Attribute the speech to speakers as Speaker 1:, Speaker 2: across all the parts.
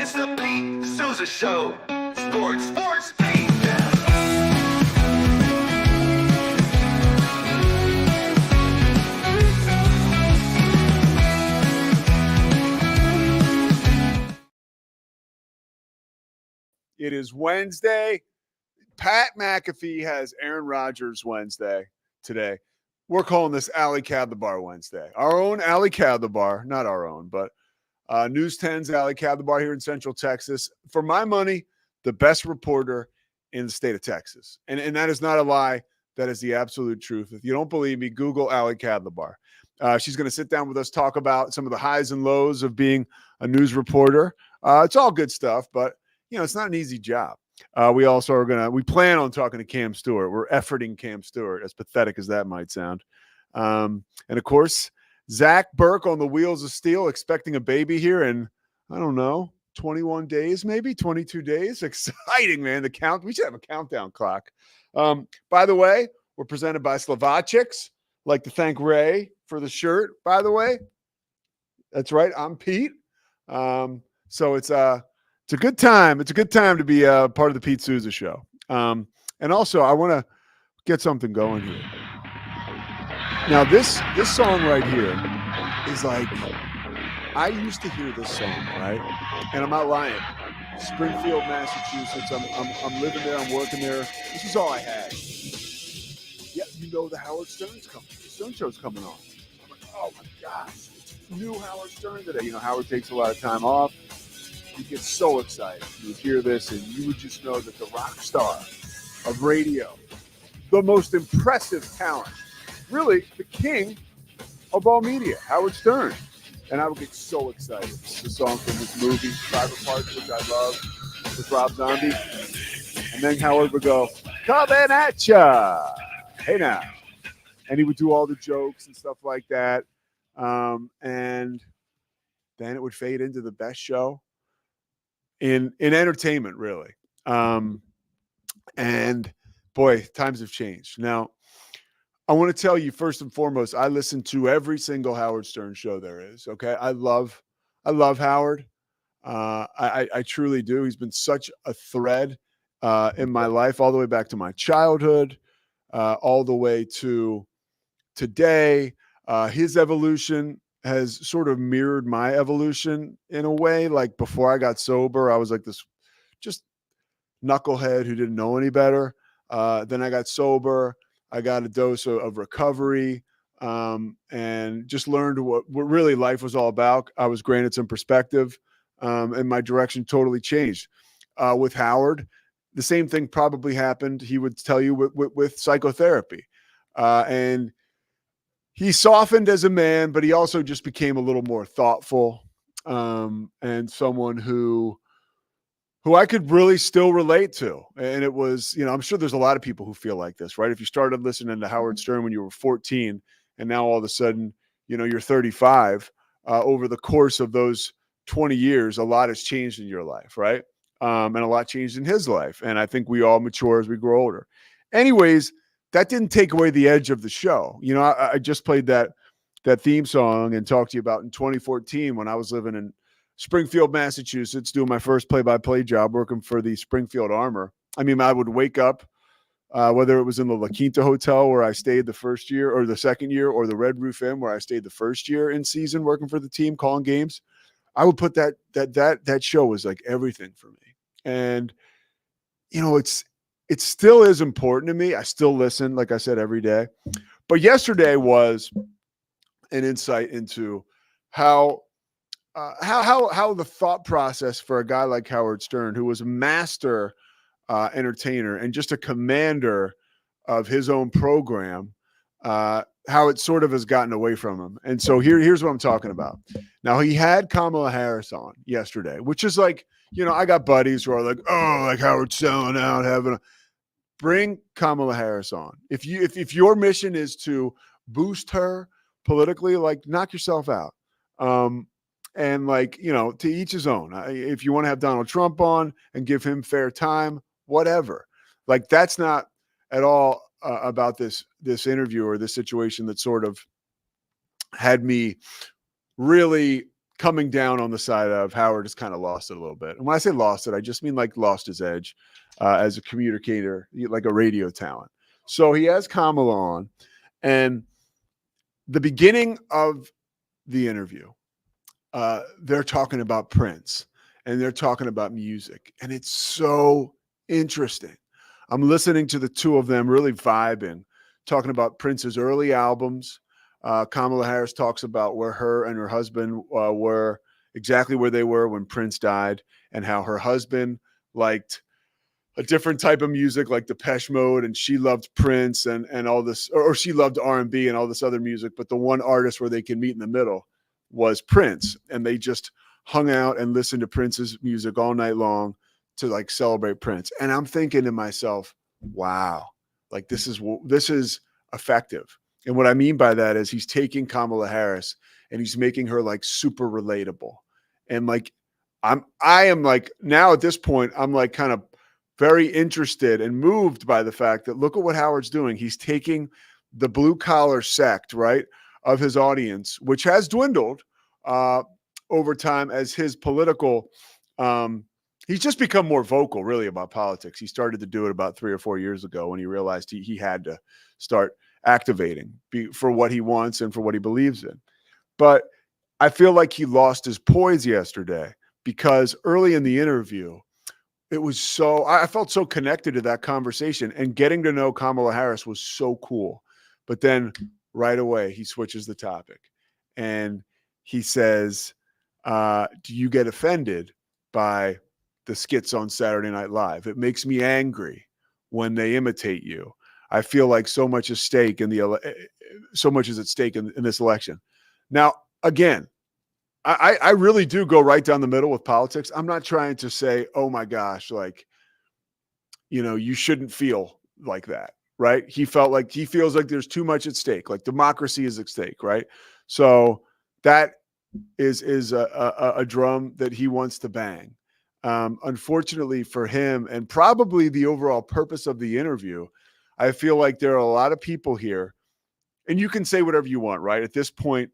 Speaker 1: It's the Pete Sousa Show. Sports, Pete.
Speaker 2: It is Wednesday. Pat McAfee has Aaron Rodgers Wednesday today. We're calling this Alley Cab the Bar Wednesday. Our own Alley Cab the Bar, not our own, but News 10's Alley Cab the Bar here in Central Texas. For my money, the best reporter in the state of Texas. And that is not a lie. That is the absolute truth. If you don't believe me, Google Alley Cab the Bar. She's going to sit down with us, talk about some of the highs and lows of being a news reporter. It's all good stuff, but it's not an easy job. We also are we plan on talking to Cam Stewart. We're efforting Cam Stewart, as pathetic as that might sound. And of course, Zach Burke on the wheels of steel, expecting a baby here in, I don't know, 21 days, maybe 22 days. Exciting, man. We should have a countdown clock. By the way, we're presented by Slovacics. Like to thank Ray for the shirt, by the way. That's right. I'm Pete. So it's a good time. It's a good time to be part of the Pete Sousa Show. And also, I want to get something going here. Now, this song right here is like, I used to hear this song, right? And I'm not lying. Springfield, Massachusetts. I'm living there. I'm working there. This is all I had. Yeah, the Howard Stern's coming. The Stern Show's coming on. I'm like, oh my gosh, it's new Howard Stern today. Howard takes a lot of time off. You get so excited. You would hear this, and you would just know that the rock star of radio, the most impressive talent, really the king of all media, Howard Stern. And I would get so excited. The song from this movie, Private Parts, which I love, with Rob Zombie. And then Howard would go, coming at ya. Hey now. And he would do all the jokes and stuff like that. And then it would fade into the best show in entertainment, really. And boy, times have changed. Now, I want to tell you, first and foremost, I listen to every single Howard Stern show there is. Okay. I love Howard. I truly do. He's been such a thread in my life, all the way back to my childhood, all the way to today. His evolution has sort of mirrored my evolution in a way. Like before I got sober, I was like this just knucklehead who didn't know any better. Then I got sober. I got a dose of recovery and just learned what really life was all about. I was granted some perspective and my direction totally changed. With Howard, the same thing probably happened. He would tell you with psychotherapy. And he softened as a man, but he also just became a little more thoughtful and someone who I could really still relate to. And it was, I'm sure there's a lot of people who feel like this, right? If you started listening to Howard Stern when you were 14 and now all of a sudden, you're 35, over the course of those 20 years, a lot has changed in your life, right? And a lot changed in his life. And I think we all mature as we grow older. Anyways, that didn't take away the edge of the show. I just played that theme song and talked to you about in 2014 when I was living in Springfield, Massachusetts, doing my first play-by-play job, working for the Springfield Armor. I mean, I would wake up, whether it was in the La Quinta Hotel where I stayed the first year or the second year, or the Red Roof Inn where I stayed the first year in season working for the team, calling games. I would put that show was like everything for me. And, it still is important to me. I still listen, like I said, every day. But yesterday was an insight into how the thought process for a guy like Howard Stern, who was a master entertainer and just a commander of his own program, how it sort of has gotten away from him. And so here's what I'm talking about. Now, he had Kamala Harris on yesterday, which is like, I got buddies who are like, oh, like Howard's selling out, bring Kamala Harris on. If your mission is to boost her politically, like knock yourself out. And like, to each his own. If you want to have Donald Trump on and give him fair time, whatever. Like that's not at all about this interview or this situation that sort of had me really coming down on the side of Howard has kind of lost it a little bit. And when I say lost it, I just mean like lost his edge as a communicator, like a radio talent. So he has Kamala on, and the beginning of the interview, they're talking about Prince and they're talking about music, and it's so interesting. I'm listening to the two of them really vibing, talking about Prince's early albums. Kamala Harris talks about where her and her husband were, exactly where they were when Prince died, and how her husband liked a different type of music like Depeche Mode, and she loved Prince and all this, or she loved R&B and all this other music. But the one artist where they can meet in the middle was Prince, and they just hung out and listened to Prince's music all night long to like celebrate Prince. And I'm thinking to myself, wow, like this is effective. And what I mean by that is he's taking Kamala Harris and he's making her like super relatable. And like I am like now at this point, I'm like kind of very interested and moved by the fact that look at what Howard's doing. He's taking the blue collar sect, right, of his audience, which has dwindled over time as his political, he's just become more vocal really about politics. He started to do it about 3 or 4 years ago when he realized he had to start activating for what he wants and for what he believes in. But I feel like he lost his poise yesterday because early in the interview, I felt so connected to that conversation, and getting to know Kamala Harris was so cool. But then right away, he switches the topic and he says, do you get offended by the skits on Saturday Night Live? It makes me angry when they imitate you. I feel like so much is at stake in this election. Now, again, I really do go right down the middle with politics. I'm not trying to say, oh my gosh, like, you shouldn't feel like that, right? He feels like there's too much at stake, like democracy is at stake, right? So that is a drum that he wants to bang. Unfortunately for him, and probably the overall purpose of the interview, I feel like there are a lot of people here, and you can say whatever you want, right? At this point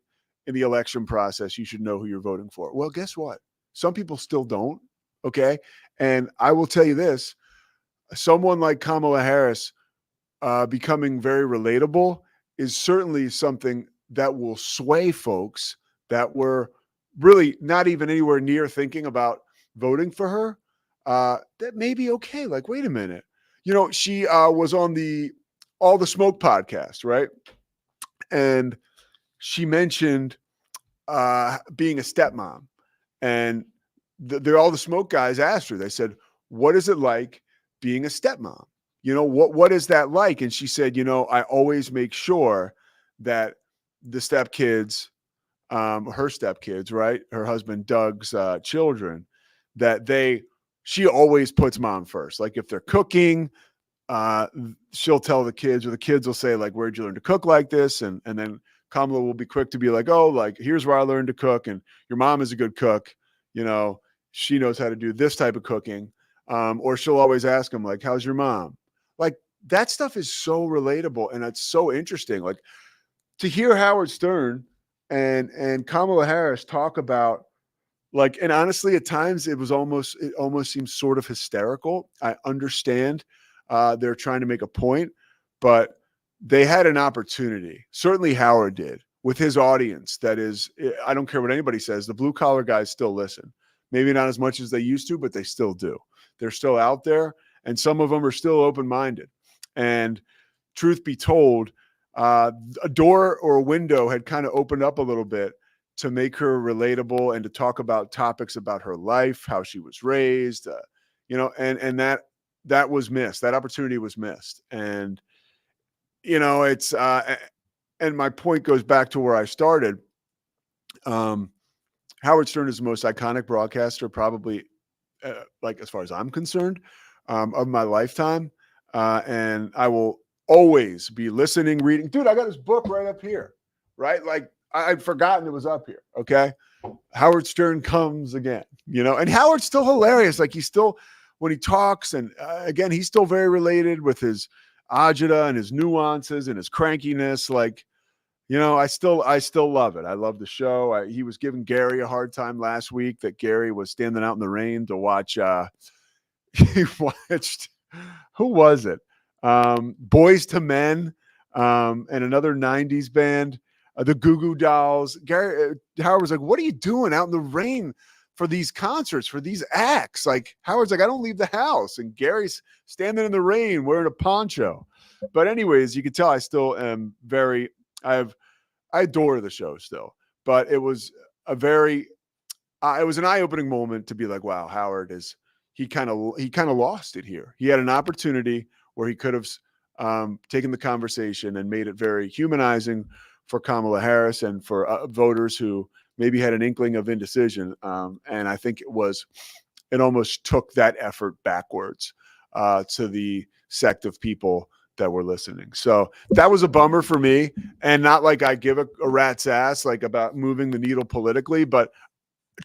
Speaker 2: in the election process, you should know who you're voting for. Well, guess what? Some people still don't, okay? And I will tell you this, someone like Kamala Harris becoming very relatable is certainly something that will sway folks that were really not even anywhere near thinking about voting for her. That may be okay. Like, wait a minute. She was on the All the Smoke podcast, right? And she mentioned being a stepmom. And all the Smoke guys asked her, they said, what is it like being a stepmom? What is that like? And she said, I always make sure that the stepkids, her stepkids, right? Her husband Doug's children, that she always puts mom first. Like if they're cooking, she'll tell the kids, or the kids will say, like, where'd you learn to cook like this? And then Kamala will be quick to be like, oh, like, here's where I learned to cook. And your mom is a good cook. She knows how to do this type of cooking. Or she'll always ask him, like, how's your mom? Like, that stuff is so relatable. And it's so interesting. Like, to hear Howard Stern and Kamala Harris talk about, like, and honestly, at times it almost seems sort of hysterical. I understand they're trying to make a point, but they had an opportunity. Certainly Howard did with his audience. That is, I don't care what anybody says. The blue collar guys still listen. Maybe not as much as they used to, but they still do. They're still out there, and some of them are still open-minded. And truth be told, a door or a window had kind of opened up a little bit to make her relatable and to talk about topics about her life, how she was raised, and that was missed. That opportunity was missed. And, it's, and my point goes back to where I started. Howard Stern is the most iconic broadcaster, probably, like, as far as I'm concerned, of my lifetime. And I will always be listening, reading. Dude, I got his book right up here, right? Like, I'd forgotten it was up here. Okay. Howard Stern Comes Again, and Howard's still hilarious. Like, he's still, when he talks, and again, he's still very related with his agita and his nuances and his crankiness. Like, I still love it. I love the show. He was giving Gary a hard time last week that Gary was standing out in the rain to watch. He watched, who was it? Boys to Men, and another '90s band, the Goo Goo Dolls. Gary Howard was like, "What are you doing out in the rain for these concerts, for these acts?" Like Howard's like, "I don't leave the house," and Gary's standing in the rain wearing a poncho. But anyways, you can tell I still am very. I adore the show still, but it was it was an eye-opening moment to be like, wow, Howard is he kind of lost it here. He had an opportunity where he could have taken the conversation and made it very humanizing for Kamala Harris and for voters who maybe had an inkling of indecision. And I think it almost took that effort backwards to the sect of people that were listening. So that was a bummer for me, and not like I give a rat's ass like about moving the needle politically, but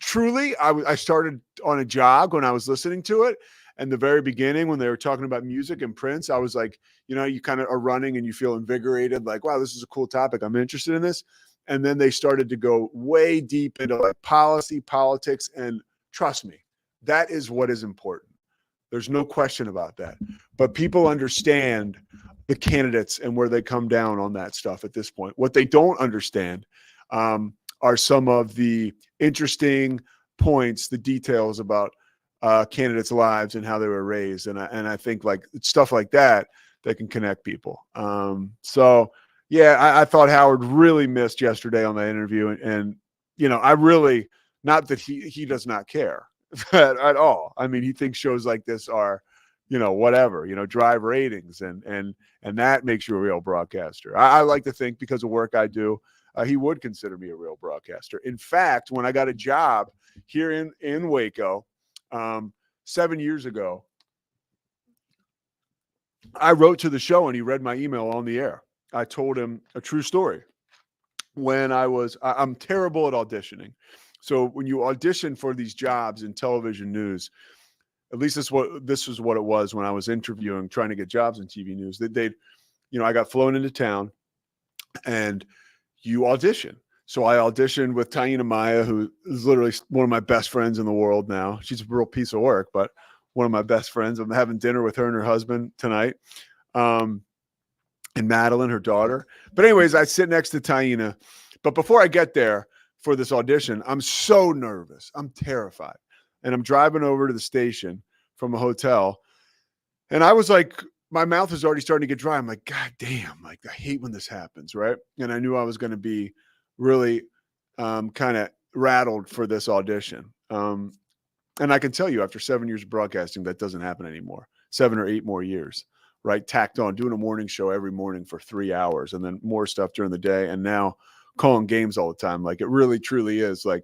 Speaker 2: truly I started on a jog when I was listening to it. And the very beginning, when they were talking about music and Prince, I was like, you kind of are running and you feel invigorated, like, wow, this is a cool topic. I'm interested in this. And then they started to go way deep into like policy, politics, and trust me, that is what is important. There's no question about that. But people understand the candidates and where they come down on that stuff at this point. What they don't understand are some of the interesting points, the details about candidates' lives and how they were raised. And I think like stuff like that can connect people. So yeah, I thought Howard really missed yesterday on that interview. And I really, not that he does not care at all. I mean, he thinks shows like this are, whatever, drive ratings and that makes you a real broadcaster. I like to think, because of work I do, he would consider me a real broadcaster. In fact, when I got a job here in Waco 7 years ago, I wrote to the show and he read my email on the air. I told him a true story. When I'm terrible at auditioning. So when you audition for these jobs in television news, at least this was what it was when I was interviewing, trying to get jobs in TV news, that I got flown into town and you audition. So I auditioned with Taina Maya, who is literally one of my best friends in the world now. She's a real piece of work, but one of my best friends. I'm having dinner with her and her husband tonight. And Madeline, her daughter. But anyways, I sit next to Taina. But before I get there for this audition, I'm so nervous. I'm terrified. And I'm driving over to the station from a hotel. And I was like, my mouth is already starting to get dry. I'm like, God damn, like I hate when this happens, right? And I knew I was going to be really kind of rattled for this audition. And I can tell you, after 7 years of broadcasting, that doesn't happen anymore. 7 or 8 more years, right? Tacked on, doing a morning show every morning for 3 hours and then more stuff during the day. And now calling games all the time. Like it really, truly is like,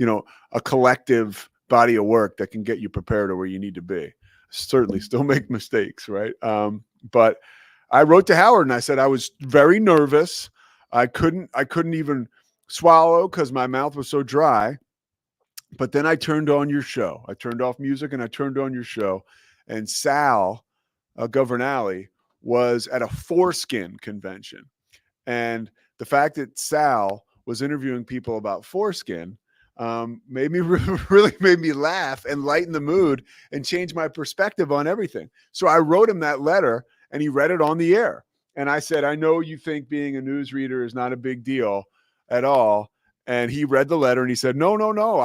Speaker 2: a collective body of work that can get you prepared to where you need to be. Certainly still make mistakes, right? But I wrote to Howard and I said I was very nervous. I couldn't even swallow because my mouth was so dry. But then I turned on your show. I turned off music and I turned on your show. And Sal Governale was at a foreskin convention. And the fact that Sal was interviewing people about foreskin really made me laugh and lighten the mood and change my perspective on everything. So I wrote him that letter and he read it on the air. And I said, I know you think being a newsreader is not a big deal at all. And he read the letter and he said, no.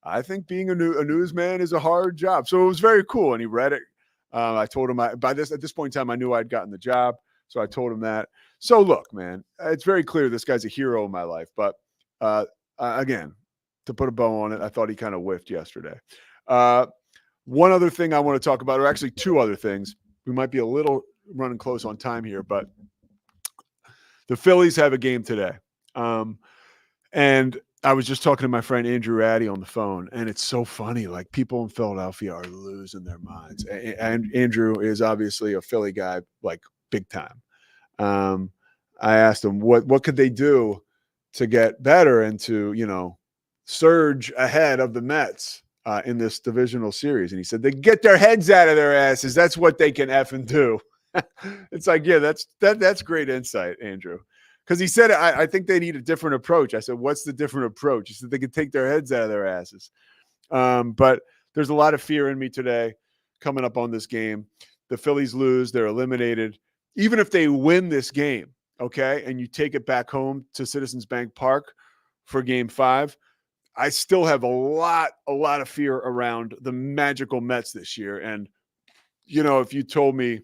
Speaker 2: I think being a newsman is a hard job. So it was very cool. And he read it. I told him at this point in time, I knew I'd gotten the job. So I told him that. So look, man, it's very clear this guy's a hero in my life. But again, to put a bow on it, I thought he kind of whiffed yesterday. One other thing I want to talk about, or actually two other things. We might be a little running close on time here, but the Phillies have a game today. And I was just talking to my friend Andrew Addy on the phone, and it's so funny. Like people in Philadelphia are losing their minds. And Andrew is obviously a Philly guy, like big time. I asked him what could they do to get better and to, surge ahead of the Mets in this divisional series. And he said, they get their heads out of their asses. That's what they can effing do. It's like, yeah, that's great insight, Andrew. because he said, I think they need a different approach. I said, what's the different approach? He said they could take their heads out of their asses. But there's a lot of fear in me today coming up on this game. The Phillies lose, they're eliminated. Even if they win this game, okay, and you take it back home to Citizens Bank Park for game 5, I still have a lot of fear around the magical Mets this year. And, if you told me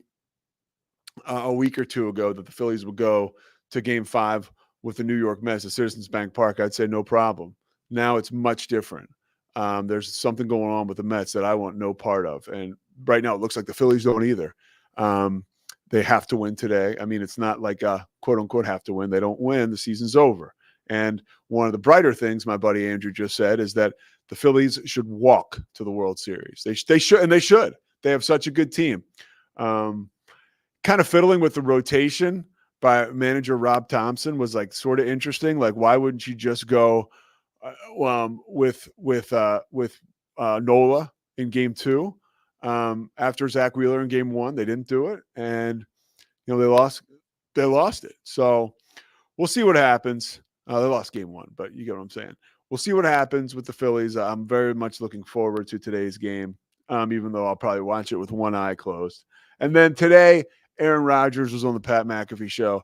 Speaker 2: a week or two ago that the Phillies would go to game 5 with the New York Mets at Citizens Bank Park, I'd say no problem. Now it's much different. There's something going on with the Mets that I want no part of. And right now it looks like the Phillies don't either. They have to win today. I mean, it's not like a quote unquote have to win. They don't win, the season's over. And one of the brighter things my buddy Andrew just said is that the Phillies should walk to the World Series. They should, and they should. They have such a good team. Kind of fiddling with the rotation by manager Rob Thompson was like sort of interesting. Like, why wouldn't you just go with Nola in game 2 after Zach Wheeler in game 1? They didn't do it, and they lost it. So we'll see what happens. They lost game 1, but you get what I'm saying. We'll see what happens with the Phillies. I'm very much looking forward to today's game, even though I'll probably watch it with one eye closed. And then today, Aaron Rodgers was on the Pat McAfee show.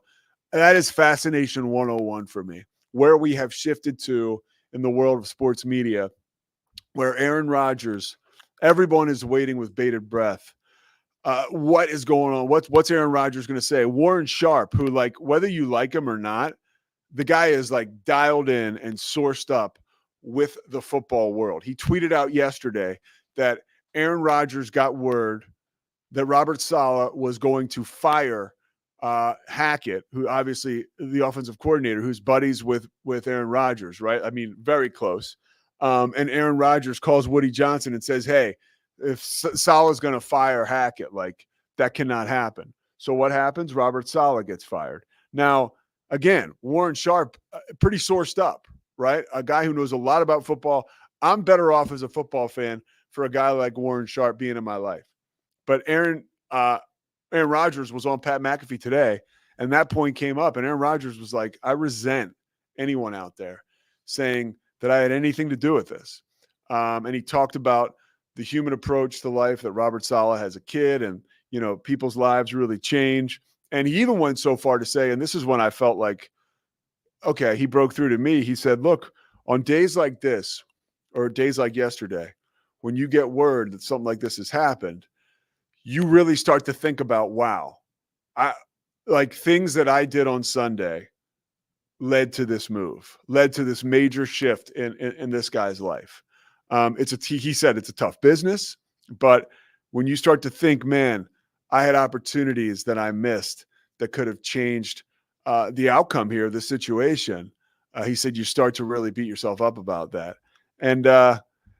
Speaker 2: That is fascination 101 for me, where we have shifted to in the world of sports media, where Aaron Rodgers, everyone is waiting with bated breath. What is going on? What's Aaron Rodgers going to say? Warren Sharp, who, like, whether you like him or not, the guy is like dialed in and sourced up with the football world. He tweeted out yesterday that Aaron Rodgers got word that Robert Saleh was going to fire Hackett, who obviously the offensive coordinator, who's buddies with Aaron Rodgers, right? I mean, very close. And Aaron Rodgers calls Woody Johnson and says, hey, if Saleh's going to fire Hackett, like, that cannot happen. So what happens? Robert Saleh gets fired. Now, again, Warren Sharp, pretty sourced up, right? A guy who knows a lot about football. I'm better off as a football fan for a guy like Warren Sharp being in my life. But Aaron Rodgers was on Pat McAfee today, and that point came up, and Aaron Rodgers was like, I resent anyone out there saying that I had anything to do with this. And he talked about the human approach to life, that Robert Saleh has a kid, and, people's lives really change. And he even went so far to say, and this is when I felt like, okay, he broke through to me. He said, look, on days like this, or days like yesterday, when you get word that something like this has happened, you really start to think about, wow, like things that I did on Sunday led to this move, led to this major shift in this guy's life. He said it's a tough business, but when you start to think, man, I had opportunities that I missed that could have changed the outcome here of the situation. He said you start to really beat yourself up about that. And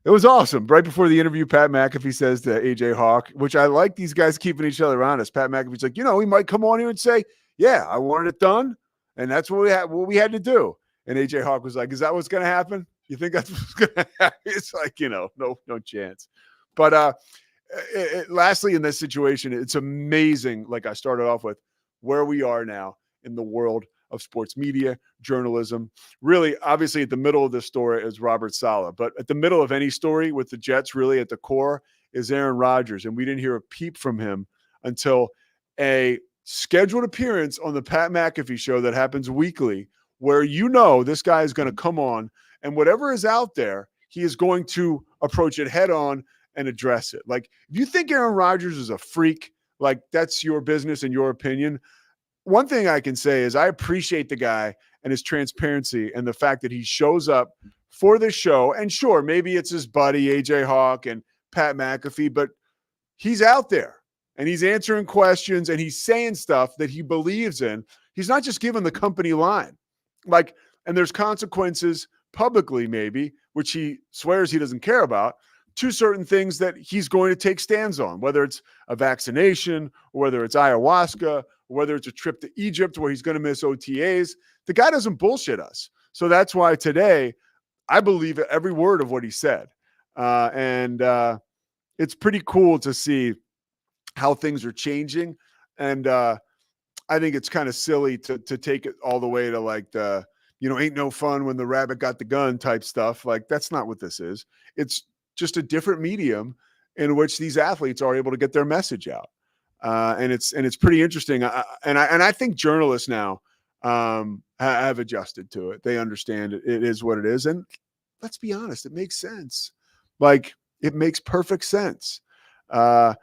Speaker 2: it was awesome. Right before the interview, Pat McAfee says to AJ Hawk, which I like these guys keeping each other honest. Pat McAfee's like, he might come on here and say, yeah, I wanted it done, and that's what we had to do. And AJ Hawk was like, is that what's going to happen? You think that's what's going to happen? It's like, no chance. But lastly, in this situation, it's amazing, like I started off with, where we are now in the world of sports media, journalism. Really, obviously, at the middle of this story is Robert Saleh. But at the middle of any story with the Jets, really at the core, is Aaron Rodgers. And we didn't hear a peep from him until a scheduled appearance on the Pat McAfee show that happens weekly, where this guy is going to come on, and whatever is out there, he is going to approach it head on and address it. Like, if you think Aaron Rodgers is a freak, like, that's your business and your opinion. One thing I can say is I appreciate the guy and his transparency and the fact that he shows up for this show. And sure, maybe it's his buddy, AJ Hawk and Pat McAfee, but he's out there and he's answering questions and he's saying stuff that he believes in. He's not just giving the company line. Like, and there's consequences publicly, maybe, which he swears he doesn't care about, to certain things that he's going to take stands on, whether it's a vaccination, or whether it's ayahuasca, or whether it's a trip to Egypt where he's going to miss OTAs. The guy doesn't bullshit us. So that's why today I believe every word of what he said. And it's pretty cool to see how things are changing. And I think it's kind of silly to take it all the way to like the, ain't no fun when the rabbit got the gun type stuff. Like that's not what this is. It's just a different medium in which these athletes are able to get their message out. And it's pretty interesting. I think journalists now have adjusted to it. They understand it. It is what it is. And let's be honest, it makes sense. Like it makes perfect sense. I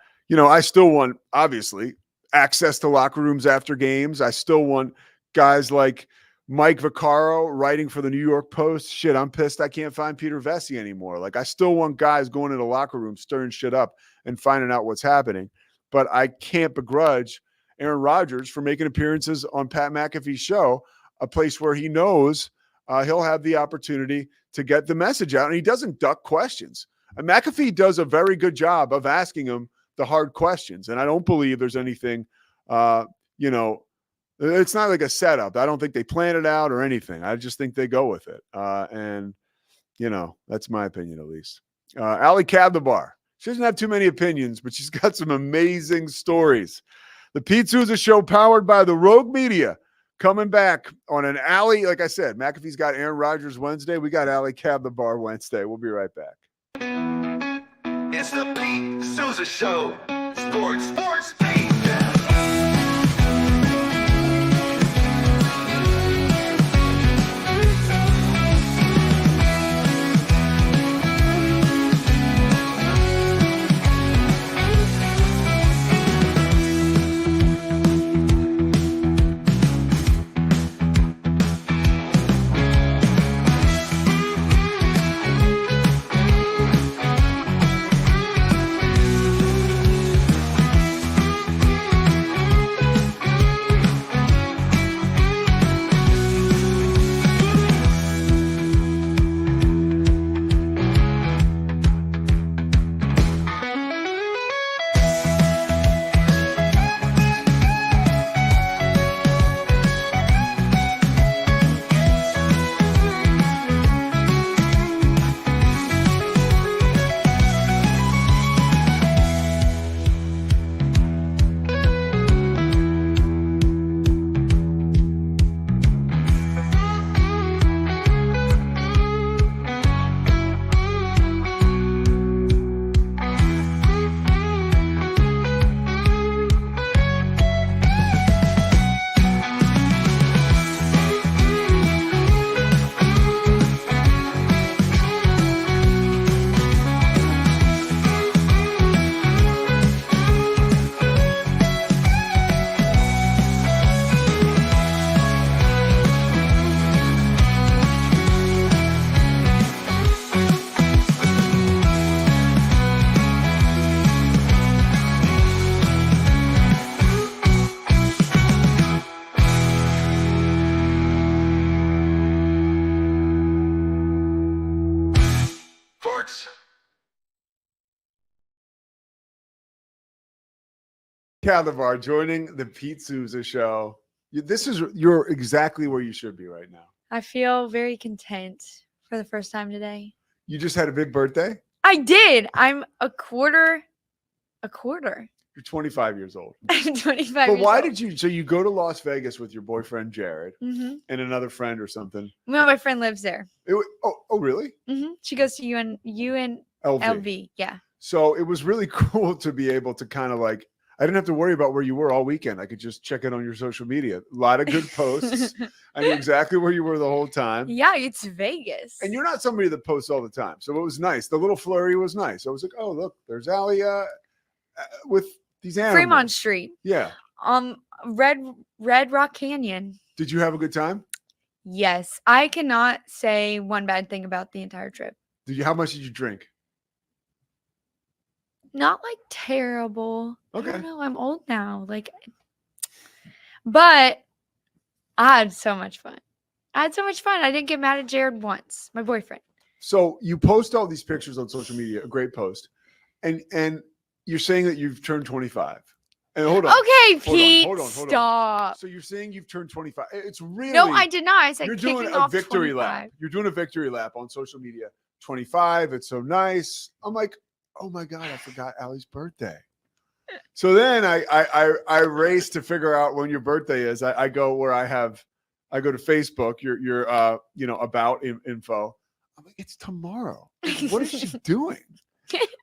Speaker 2: still want, obviously, access to locker rooms after games. I still want guys like Mike Vaccaro writing for the New York Post. Shit, I'm pissed I can't find Peter Vesey anymore. Like I still want guys going into locker rooms, stirring shit up and finding out what's happening. But I can't begrudge Aaron Rodgers for making appearances on Pat McAfee's show, a place where he knows he'll have the opportunity to get the message out. And he doesn't duck questions. And McAfee does a very good job of asking him the hard questions. And I don't believe there's anything, it's not like a setup. I don't think they plan it out or anything. I just think they go with it. That's my opinion at least. Ali Kadlabar. She doesn't have too many opinions, but she's got some amazing stories. The Pete Sousa Show, powered by the Rogue Media, coming back on an Ali. Like I said, McAfee's got Aaron Rodgers Wednesday. We got Ali Kadlabar Wednesday. We'll be right back.
Speaker 1: It's the Pete Sousa Show. Sports, Pete.
Speaker 2: Kadlabar joining the Pete Sousa Show. You're exactly where you should be right now.
Speaker 3: I feel very content for the first time today.
Speaker 2: You just had a big birthday?
Speaker 3: I did. I'm a quarter.
Speaker 2: You're 25 years old.
Speaker 3: I'm 25
Speaker 2: But
Speaker 3: years
Speaker 2: why
Speaker 3: old.
Speaker 2: did you? So you go to Las Vegas with your boyfriend Jared
Speaker 3: Mm-hmm.
Speaker 2: and another friend or something.
Speaker 3: Well, my friend lives there.
Speaker 2: Oh, really?
Speaker 3: Mm-hmm. She goes to UNLV.
Speaker 2: LV.
Speaker 3: Yeah.
Speaker 2: So it was really cool to be able to kind of like, I didn't have to worry about where you were all weekend. I could just check it on your social media. A lot of good posts. I knew exactly where you were the whole time.
Speaker 3: Yeah, it's Vegas.
Speaker 2: And you're not somebody that posts all the time. So it was nice. The little flurry was nice. I was like, oh, look, there's Ali with these animals.
Speaker 3: Fremont Street.
Speaker 2: Yeah.
Speaker 3: Red Rock Canyon.
Speaker 2: Did you have a good time?
Speaker 3: Yes. I cannot say one bad thing about the entire trip.
Speaker 2: How much did you drink?
Speaker 3: Not like terrible.
Speaker 2: Okay.
Speaker 3: I don't know. I'm old now. But I had so much fun. I didn't get mad at Jared once, my boyfriend.
Speaker 2: So you post all these pictures on social media, a great post. And you're saying that you've turned 25. And hold on.
Speaker 3: Okay, Pete.
Speaker 2: Hold on.
Speaker 3: Stop.
Speaker 2: So you're saying you've turned 25. It's really
Speaker 3: No, I did not. I said
Speaker 2: you're
Speaker 3: kicking
Speaker 2: doing a
Speaker 3: off
Speaker 2: victory
Speaker 3: 25.
Speaker 2: lap. You're doing a victory lap on social media. 25. It's so nice. I'm like, oh my God, I forgot Ali's birthday. So then I race to figure out when your birthday is. I go where I go to Facebook, your about info. I'm like, it's tomorrow. Like, what is she doing?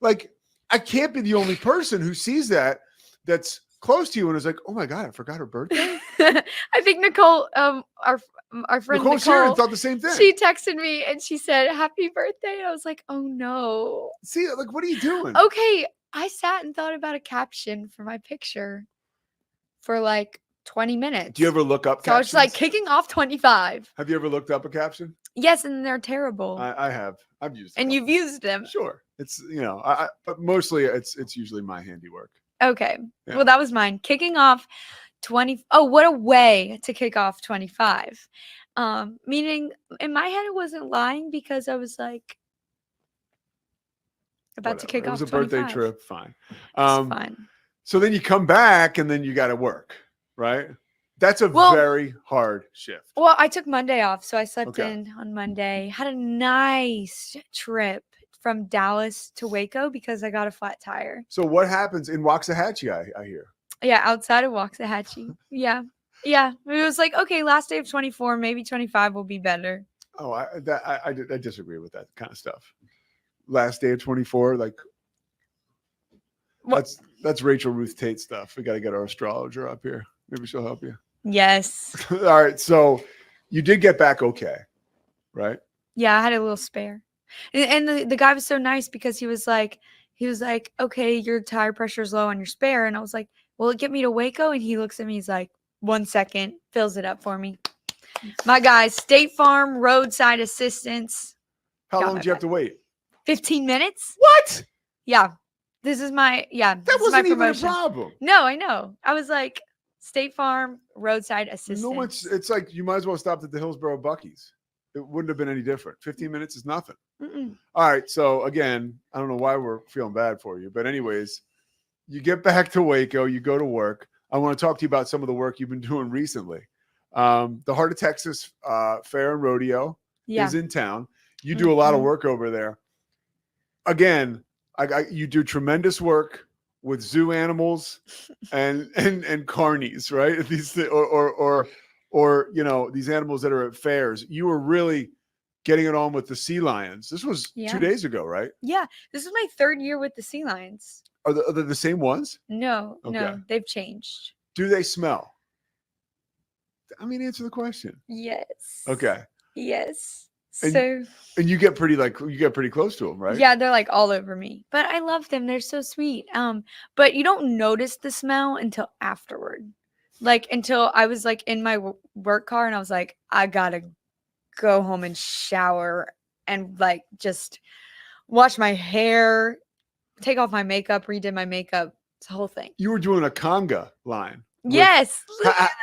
Speaker 2: Like, I can't be the only person who sees that's close to you and is like, oh my God, I forgot her birthday.
Speaker 3: I think Nicole, our friend
Speaker 2: Nicole Sharon
Speaker 3: Nicole,
Speaker 2: thought the same thing.
Speaker 3: she texted me and she said, "Happy birthday." And I was like, "Oh no."
Speaker 2: See, like, what are you doing?
Speaker 3: Okay, I sat and thought about a caption for my picture for like 20 minutes.
Speaker 2: Do you ever look up
Speaker 3: So I was
Speaker 2: captions?
Speaker 3: just like kicking off 25.
Speaker 2: Have you ever looked up a caption?
Speaker 3: Yes, and they're terrible.
Speaker 2: I have. I've used.
Speaker 3: And you've used them.
Speaker 2: Sure. It's but mostly it's usually my handiwork.
Speaker 3: Okay.
Speaker 2: Yeah.
Speaker 3: Well, that was mine. Kicking off 20. Oh, what a way to kick off 25. Meaning in my head, it wasn't lying because I was like about to kick
Speaker 2: It
Speaker 3: off.
Speaker 2: was a
Speaker 3: 25.
Speaker 2: birthday trip. Fine.
Speaker 3: It's fine.
Speaker 2: So then you come back and then you got to work, right? That's a very hard shift.
Speaker 3: Well, I took Monday off, so I slept
Speaker 2: Okay.
Speaker 3: in on Monday. Had a nice trip from Dallas to Waco because I got a flat tire.
Speaker 2: So what happens in Waxahachie? I hear.
Speaker 3: Yeah, outside of Waxahachie. Yeah. It was like, okay, last day of 24, maybe 25 will be better.
Speaker 2: Oh, I disagree with that kind of stuff. Last day of 24, like
Speaker 3: What?
Speaker 2: that's Rachel Ruth Tate stuff. We got to get our astrologer up here. Maybe she'll help you.
Speaker 3: Yes.
Speaker 2: All right. So you did get back okay, right?
Speaker 3: Yeah, I had a little spare. And the guy was so nice because he was like, okay, your tire pressure is low on your spare. And I was like, will it get me to Waco? And he looks at me, he's like, 1 second, fills it up for me. My guys, State Farm roadside assistance.
Speaker 2: How long did you have to wait?
Speaker 3: 15 minutes.
Speaker 2: What?
Speaker 3: Yeah. This is my
Speaker 2: That wasn't even a problem.
Speaker 3: No, I know. I was like, State Farm roadside assistance.
Speaker 2: No, it's like you might as well stop at the Hillsborough Buc-ee's. It wouldn't have been any different. 15 minutes is nothing.
Speaker 3: Mm-mm.
Speaker 2: All right. So again, I don't know why we're feeling bad for you, but anyways, you get back to Waco, you go to work. I want to talk to you about some of the work you've been doing recently. The Heart of Texas Fair and Rodeo is in town. You do a lot of work over there. Again, you do tremendous work with zoo animals and carnies, right? These or these animals that are at fairs. You were really getting it on with the sea lions. This was 2 days ago, right?
Speaker 3: Yeah, this is my 3rd year with the sea lions.
Speaker 2: Are they the same ones?
Speaker 3: No,
Speaker 2: Okay.
Speaker 3: no, they've changed.
Speaker 2: Do they smell? I mean, answer the question.
Speaker 3: Yes.
Speaker 2: Okay.
Speaker 3: Yes.
Speaker 2: And you get pretty close to them, right?
Speaker 3: Yeah, they're like all over me. But I love them. They're so sweet. But you don't notice the smell until afterward. Like until I was like in my work car and I was like, I gotta go home and shower and like just wash my hair, take off my makeup, redid my makeup, it's the whole thing.
Speaker 2: You were doing a conga line.
Speaker 3: Yes.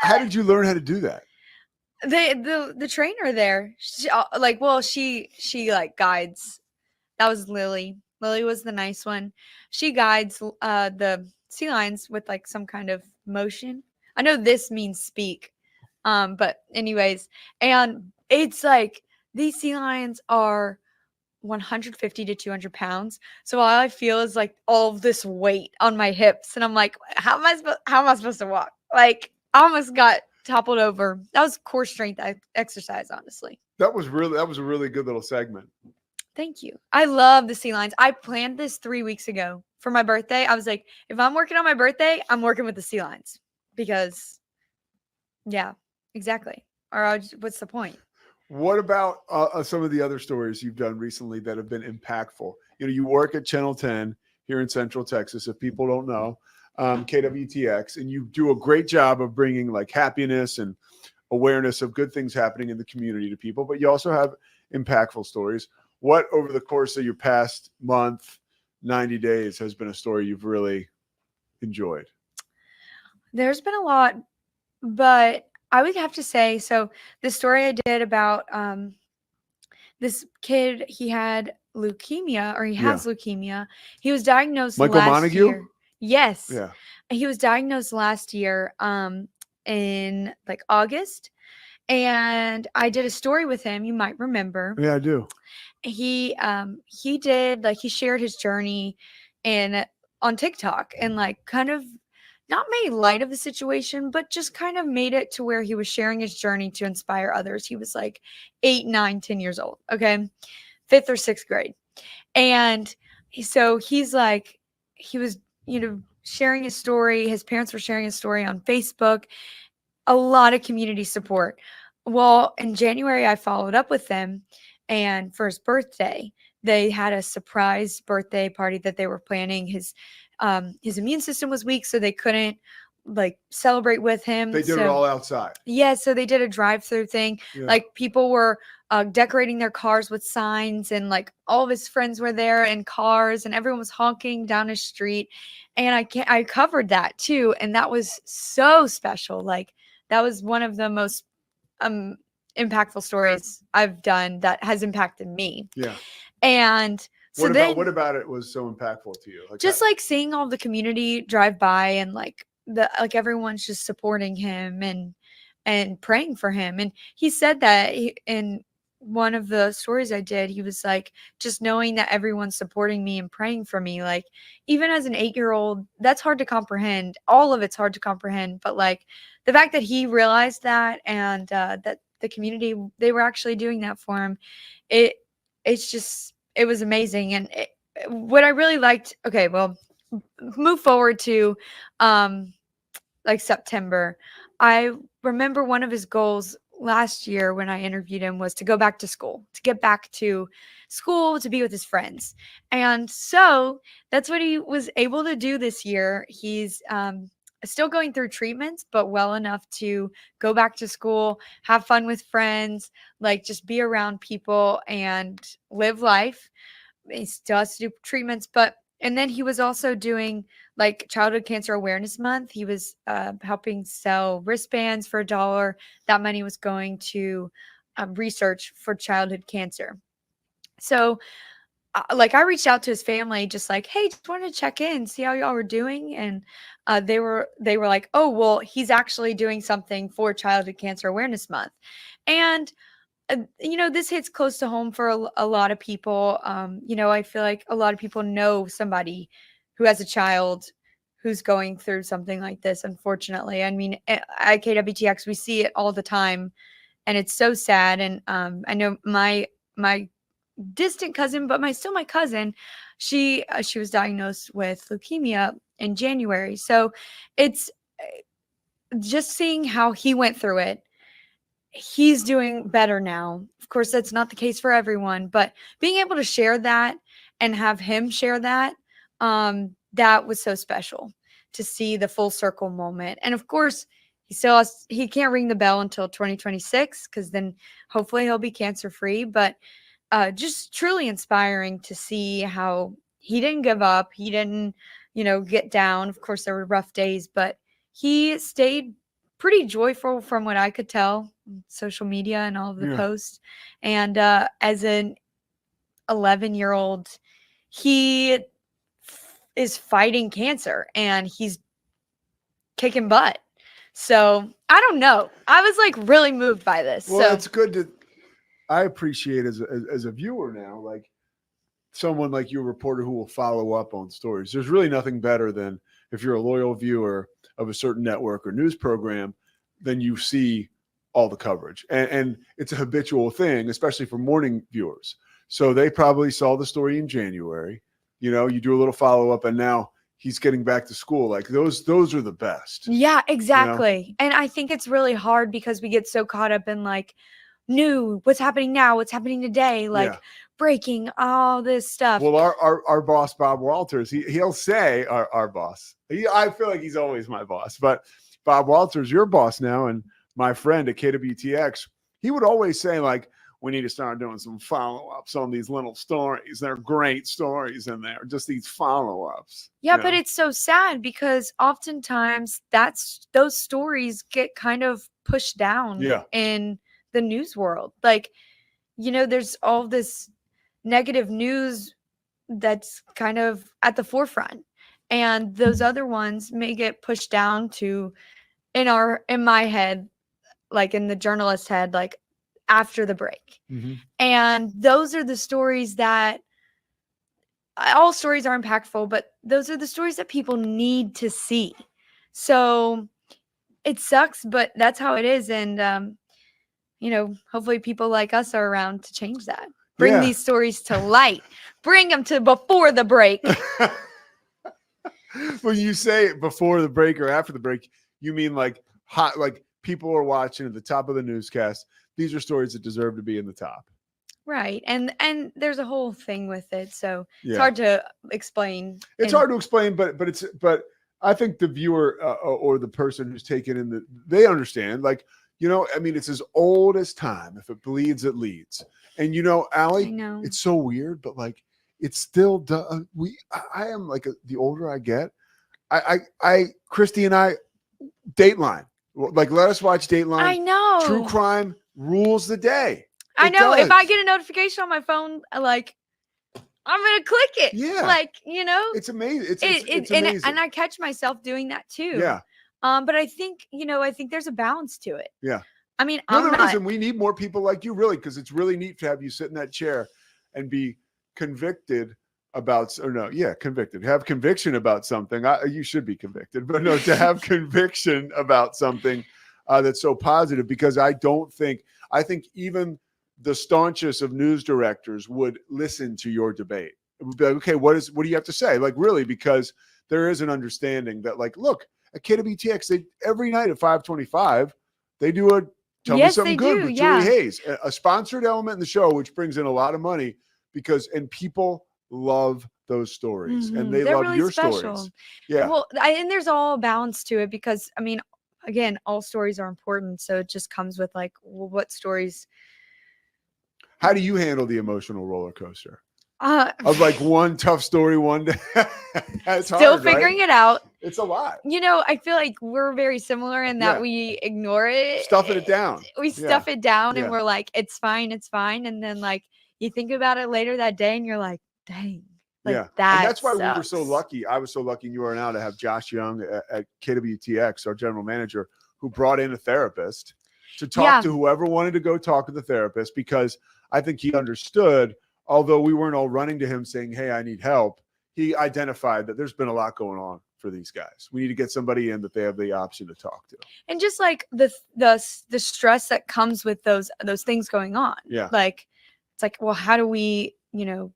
Speaker 2: How did you learn how to do that?
Speaker 3: The trainer there, she like guides. That was Lily. Lily was the nice one. She guides the sea lions with like some kind of motion. I know this means speak. But anyways, and it's like these sea lions are 150 to 200 pounds. So all I feel is like all of this weight on my hips. And I'm like, how am I supposed to walk? Like I almost got toppled over. That was core strength exercise, honestly.
Speaker 2: That was a really good little segment.
Speaker 3: Thank you. I love the sea lions. I planned this 3 weeks ago for my birthday. I was like, if I'm working on my birthday, I'm working with the sea lions because yeah, exactly. Or what's the point?
Speaker 2: What about some of the other stories you've done recently that have been impactful? You work at Channel 10 here in Central Texas. If people don't know, KWTX, and you do a great job of bringing like happiness and awareness of good things happening in the community to people, but you also have impactful stories. What over the course of your past month, 90 days has been a story you've really enjoyed?
Speaker 3: There's been a lot, but I would have to say, so the story I did about this kid, he had leukemia, or he has leukemia. He was diagnosed last year. Yes.
Speaker 2: Yeah.
Speaker 3: He was diagnosed last year in like August. And I did a story with him. You might remember.
Speaker 2: Yeah, I do.
Speaker 3: He did like he shared his journey and on TikTok and like kind of not made light of the situation, but just kind of made it to where he was sharing his journey to inspire others. He was like 8, 9, 10 years old. Okay. 5th or 6th grade. And so he's like, he was, sharing his story. His parents were sharing his story on Facebook, a lot of community support. Well, in January, I followed up with them, and for his birthday, they had a surprise birthday party that they were planning. His immune system was weak, so they couldn't like celebrate with him.
Speaker 2: They did it all outside.
Speaker 3: Yeah, so they did a drive-through thing.
Speaker 2: Yeah.
Speaker 3: Like people were decorating their cars with signs, and like all of his friends were there in cars, and everyone was honking down his street. And I covered that too, and that was so special. Like that was one of the most impactful stories I've done that has impacted me.
Speaker 2: Yeah.
Speaker 3: And so
Speaker 2: what about it was so impactful to you? Like
Speaker 3: just like seeing all the community drive by and like everyone's just supporting him and praying for him. And he said that in one of the stories I did, he was like, just knowing that everyone's supporting me and praying for me, like even as an 8-year-old, that's hard to comprehend. All of it's hard to comprehend, but like the fact that he realized that and that the community, they were actually doing that for him, it was amazing. And what I really liked, okay, well, move forward to like September. I remember one of his goals last year when I interviewed him was to go back to school, to get back to school, to be with his friends. And so that's what he was able to do this year. He's still going through treatments, but well enough to go back to school, have fun with friends, like just be around people and live life. He still has to do treatments, and then he was also doing like Childhood Cancer Awareness Month. He was helping sell wristbands for $1. That money was going to research for childhood cancer. So like I reached out to his family, just like, hey, just wanted to check in, see how y'all were doing. And they were like, oh, well, he's actually doing something for Childhood Cancer Awareness Month. And this hits close to home for a lot of people. I feel like a lot of people know somebody who has a child who's going through something like this, unfortunately. I mean, at KWTX, we see it all the time, and it's so sad. And I know my distant cousin, but still my cousin, she was diagnosed with leukemia in January. So it's just seeing how he went through it. He's doing better now. Of course, that's not the case for everyone, but being able to share that and have him share that, that was so special to see the full circle moment. And of course, he can't ring the bell until 2026 because then hopefully he'll be cancer free. But just truly inspiring to see how he didn't give up. He didn't, get down. Of course, there were rough days, but he stayed pretty joyful from what I could tell on social media and all of the posts. And as an 11-year-old, he is fighting cancer and he's kicking butt. So I don't know. I was like really moved by this.
Speaker 2: Well, it's good I appreciate as a viewer now, like someone like you, a reporter who will follow up on stories. There's really nothing better than if you're a loyal viewer of a certain network or news program, then you see all the coverage. And it's a habitual thing, especially for morning viewers. So they probably saw the story in January. You do a little follow up, and now he's getting back to school. Like those are the best.
Speaker 3: Yeah, exactly. And I think it's really hard because we get so caught up in like what's happening now, what's happening today, like breaking all this stuff.
Speaker 2: Well, our boss, Bob Walters, he'll say our boss. I feel like he's always my boss, but Bob Walters, your boss now, and my friend at KWTX, he would always say, like, we need to start doing some follow-ups on these little stories. They're great stories in there, just these follow-ups.
Speaker 3: Yeah, but it's so sad because oftentimes those stories get kind of pushed down in the news world. Like, there's all this negative news that's kind of at the forefront, and those other ones may get pushed down to in my head, like in the journalist's head, like after the break.
Speaker 2: Mm-hmm.
Speaker 3: And those are the stories that all stories are impactful, but those are the stories that people need to see. So it sucks, but that's how it is. And, hopefully people like us are around to change that. Bring
Speaker 2: Yeah.
Speaker 3: these stories to light. Bring them to before the break.
Speaker 2: When you say before the break or after the break, you mean like hot, like people are watching at the top of the newscast. These are stories that deserve to be in the top.
Speaker 3: Right. And there's a whole thing with it. So it's
Speaker 2: Yeah.
Speaker 3: hard to explain.
Speaker 2: It's hard to explain, but I think the viewer or the person who's taken in they understand. Like, it's as old as time. If it bleeds, it leads. And Allie,
Speaker 3: I know.
Speaker 2: it's so weird, but like it's still I am like the older I get, Christy and I, Dateline. Like, let us watch Dateline.
Speaker 3: I know.
Speaker 2: True crime rules the day.
Speaker 3: I
Speaker 2: It
Speaker 3: know.
Speaker 2: does.
Speaker 3: If I get a notification on my phone, like, I'm gonna click it.
Speaker 2: Yeah.
Speaker 3: Like,
Speaker 2: it's amazing. It's
Speaker 3: and,
Speaker 2: amazing.
Speaker 3: and I catch myself doing that too.
Speaker 2: Yeah.
Speaker 3: But I think there's a balance to it.
Speaker 2: Yeah.
Speaker 3: I mean,
Speaker 2: No, there is, and we need more people like you, really, because it's really neat to have you sit in that chair and be convicted about, convicted, have conviction about something. You should be convicted, but no, to have conviction about something that's so positive, because I think even the staunchest of news directors would listen to your debate. It would be like, okay, what do you have to say? Like, really, because there is an understanding that, like, look, at KWTX, every night at 5:25, they do a Tell Me Something Good with Julie Hayes, a sponsored element in the show, which brings in a lot of money and people love those stories and they're love really your
Speaker 3: special.
Speaker 2: Stories. Yeah.
Speaker 3: Well, and there's all balance to it because, again, all stories are important. So it just comes with like, well, what stories.
Speaker 2: How do you handle the emotional roller coaster? Of like one tough story one day.
Speaker 3: Still figuring it out.
Speaker 2: It's a lot.
Speaker 3: I feel like we're very similar in that we ignore it.
Speaker 2: Stuffing it down.
Speaker 3: We stuff it down and we're like, it's fine. And then like you think about it later that day and you're like, dang. Like,
Speaker 2: that's why
Speaker 3: sucks.
Speaker 2: we were so lucky. I was so lucky, and you are now, to have Josh Young at KWTX, our general manager, who brought in a therapist to talk to whoever wanted to go talk to the therapist, because I think he understood, although we weren't all running to him saying, hey, I need help, he identified that there's been a lot going on for these guys. We need to get somebody in that they have the option to talk to.
Speaker 3: And just like the stress that comes with those things going on.
Speaker 2: Yeah.
Speaker 3: Like, it's like, well, how do we,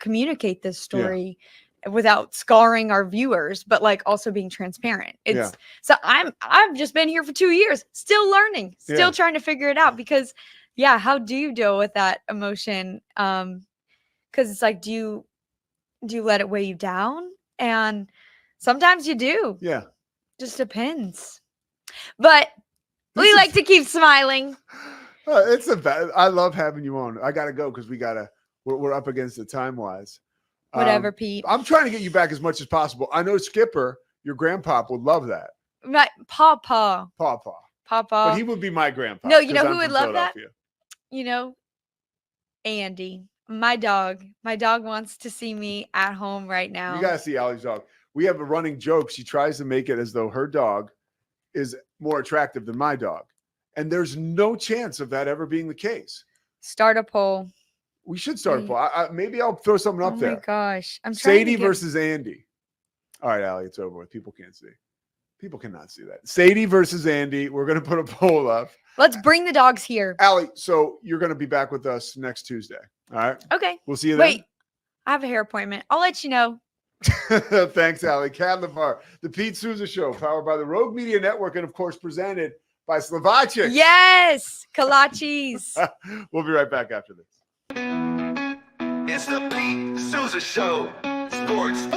Speaker 3: communicate this story without scarring our viewers, but like also being transparent? So I've just been here for 2 years, still learning, still trying to figure it out, because how do you deal with that emotion? Because it's like, do you let it weigh you down? And sometimes you do. Yeah. Just depends. But we like to keep smiling.
Speaker 2: I love having you on. I gotta go because we're up against it time wise.
Speaker 3: Whatever, Pete.
Speaker 2: I'm trying to get you back as much as possible. I know Skipper, your grandpa, would love that.
Speaker 3: My Papa.
Speaker 2: But he would be my grandpa.
Speaker 3: No, you know who would love that? Andy, my dog. My dog wants to see me at home right now.
Speaker 2: You gotta see Allie's dog. We have a running joke. She tries to make it as though her dog is more attractive than my dog. And there's no chance of that ever being the case.
Speaker 3: Start a poll.
Speaker 2: We should start a poll. Maybe I'll throw something up there.
Speaker 3: Oh my gosh. I'm
Speaker 2: Sadie versus Andy. All right, Allie, it's over with. People can't see. People cannot see that. Sadie versus Andy. We're going to put a poll up.
Speaker 3: Let's bring the dogs here.
Speaker 2: Allie, so you're going to be back with us next Tuesday. All right?
Speaker 3: Okay.
Speaker 2: We'll see you then.
Speaker 3: Wait, I have a hair appointment. I'll let you know.
Speaker 2: Thanks, Allie. Cadlevar, the Pete Sousa Show, powered by the Rogue Media Network, and of course presented by Slovacic.
Speaker 3: Yes, kolaches.
Speaker 2: We'll be right back after this.
Speaker 1: It's the Pete Sousa Show. Sports.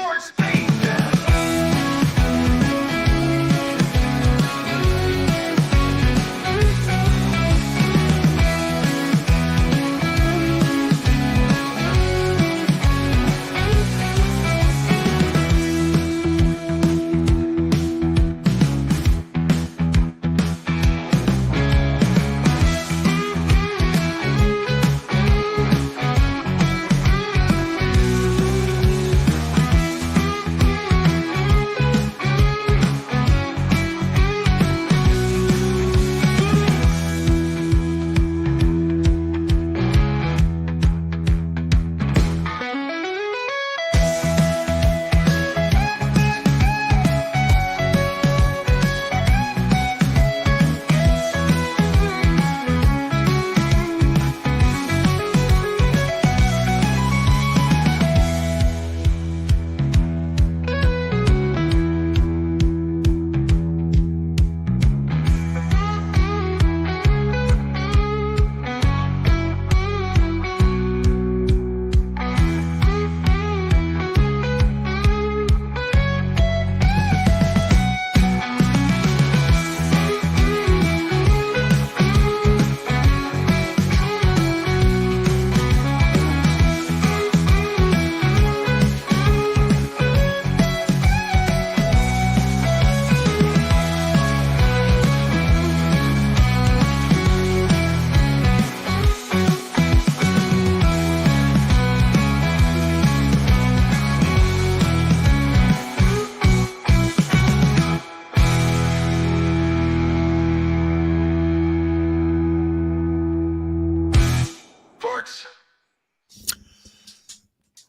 Speaker 1: Sports.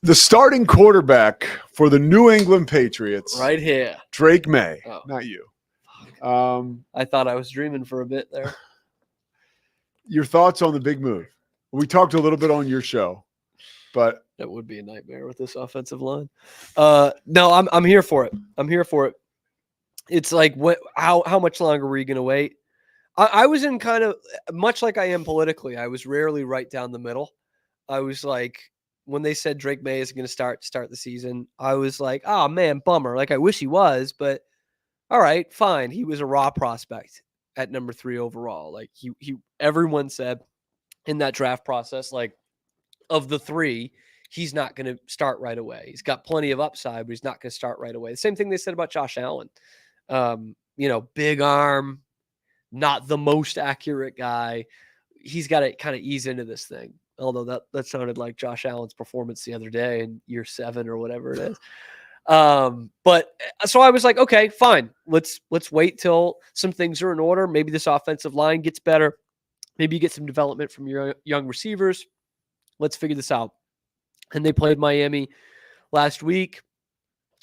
Speaker 2: The starting quarterback for the New England Patriots,
Speaker 4: Right here.
Speaker 2: Drake May,
Speaker 4: Oh.
Speaker 2: not you.
Speaker 4: I thought I was dreaming for a bit there.
Speaker 2: Your thoughts on the big move? We talked a little bit on your show, but
Speaker 4: That would be a nightmare with this offensive line. No, I'm here for it. I'm here for it. It's like, how much longer were you going to wait? I was in kind of much like I am politically. I was rarely right down the middle. I was like, when they said Drake May is going to start the season, I was like, oh man, bummer. Like, I wish he was, but all right, fine. He was a raw prospect at number 3 overall. Like he everyone said in that draft process, like, of the 3, he's not going to start right away. He's got plenty of upside, but he's not going to start right away. The same thing they said about Josh Allen. Big arm, not the most accurate guy. He's got to kind of ease into this thing. Although that sounded like Josh Allen's performance the other day in year 7 or whatever it is. But so I was like, okay, fine. Let's wait till some things are in order. Maybe this offensive line gets better. Maybe you get some development from your young receivers. Let's figure this out. And they played Miami last week.